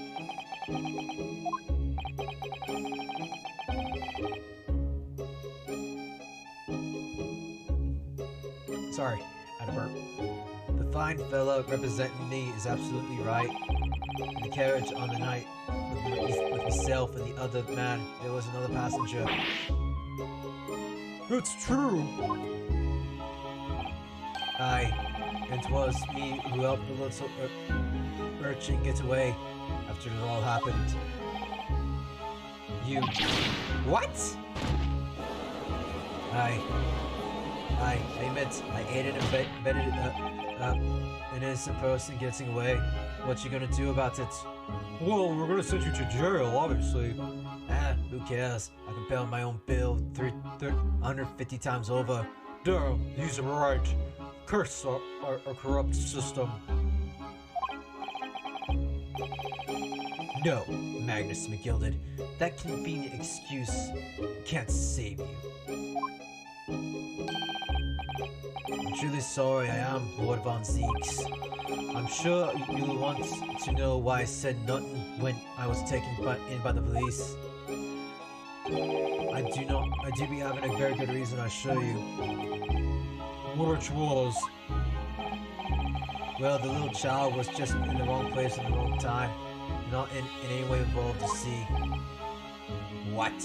Sorry, I had a burp. The fine fella representing me is absolutely right. In the carriage on the night with myself and the other man, there was another passenger. It's true. Aye, and 'twas me who helped the little urchin get away after it all happened. You... What? I admit, I aided and abetted an innocent person getting away. What you gonna do about it? Well, we're gonna send you to jail, obviously. Who cares? I can pay on my own bill 150 times over. Damn, he's right. Curse our corrupt system. No, Magnus McGilded. That convenient excuse can't save you. I'm truly sorry I am, Lord Von Zeeks. I'm sure you'll want to know why I said nothing when I was taken in by the police. I do be having a very good reason, I assure you. Which was? Well, the little child was just in the wrong place at the wrong time. Not in any way involved, you see. What?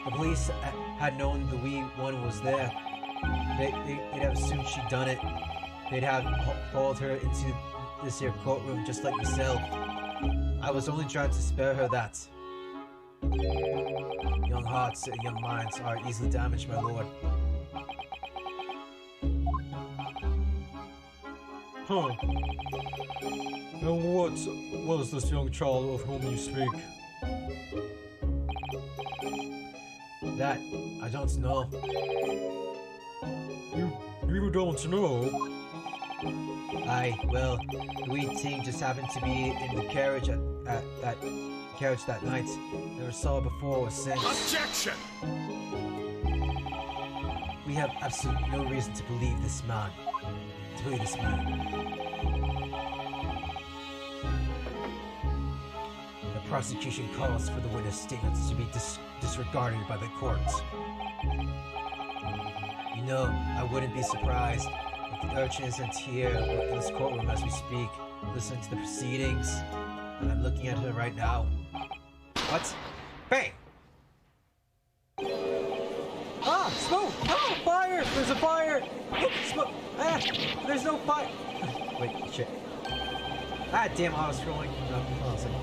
The police had known the wee one was there. They'd have assumed she'd done it. They'd have hauled her into this here courtroom just like myself. I was only trying to spare her that. Young hearts and young minds are easily damaged, my lord. Huh. And what was this young child of whom you speak? That, I don't know. You don't know? Well, the wee team just happened to be in the carriage at that carriage that night. Never saw her before or since. Objection! We have absolutely no reason to believe this man. The prosecution calls for the witness statements to be disregarded by the court. You know, I wouldn't be surprised if the urchin isn't here in this courtroom as we speak, listening to the proceedings. And I'm looking at her right now. What? Bang! Ah! Smoke! Oh! Fire! There's a fire! Look! Smoke! Ah! There's no fire! Wait, shit. Ah, damn, I was scrolling. No, hold on a second.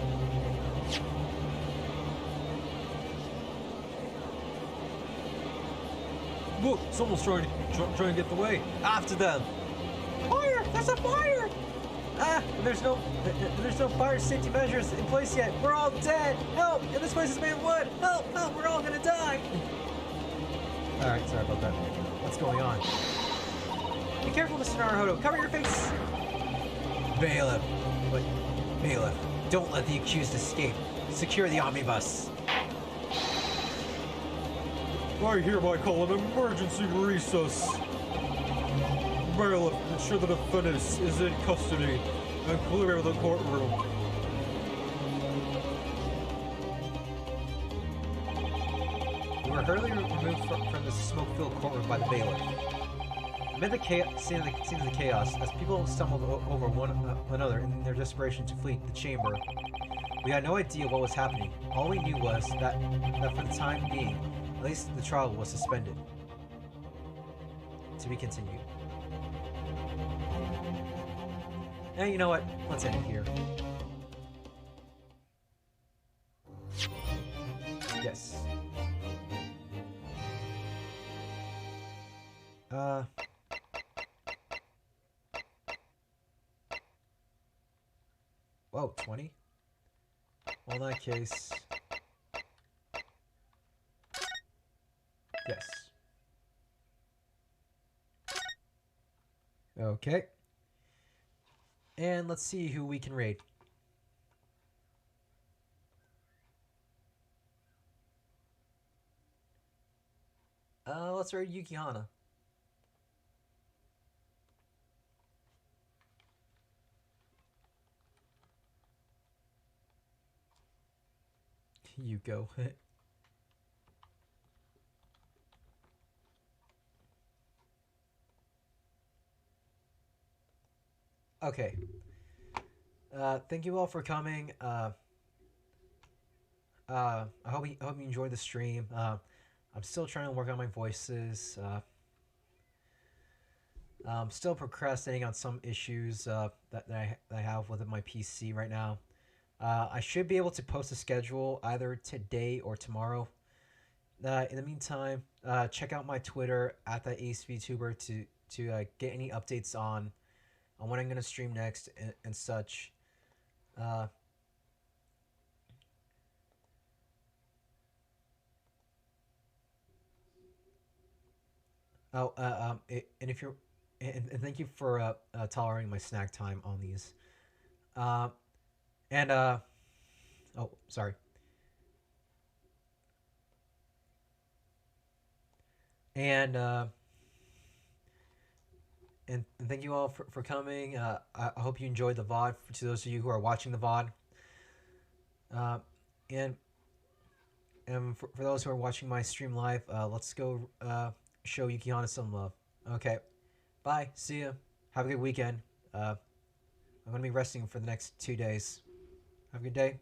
Look, someone's trying to get the way. After them! Fire! There's a fire! Ah! There's no fire safety measures in place yet. We're all dead! Help! And this place is made of wood! Help! Help! We're all gonna die! Alright, sorry about that. What's going on? Be careful, Mr. Naruhodo. Cover your face! Bailiff. Wait. Bailiff. Don't let the accused escape. Secure the omnibus. I hereby call an emergency recess. Bailiff, ensure the defendant is in custody and clear the courtroom. We were hurriedly removed from the smoke-filled courtroom by the bailiff. Amid the scene of the chaos, as people stumbled over one another in their desperation to flee the chamber, we had no idea what was happening. All we knew was that for the time being, at least the trial was suspended. To be continued. And you know what? Let's end it here. Yes. Whoa, 20? Well, in that case... Yes. Okay. And let's see who we can raid. Let's raid Yukihana. You go. Okay. Thank you all for coming. I hope you enjoyed the stream. I'm still trying to work on my voices. I'm still procrastinating on some issues that I have with my PC right now. I should be able to post a schedule either today or tomorrow. In the meantime, check out my Twitter at the AceVTuber to get any updates on when I'm gonna stream next and such. And if you're and thank you for tolerating my snack time on these. And oh, sorry. And thank you all for coming. I hope you enjoyed the VOD. To those of you who are watching the VOD. And for those who are watching my stream live, let's go show Yukihana some love. Okay. Bye. See ya. Have a good weekend. I'm going to be resting for the next 2 days. Have a good day.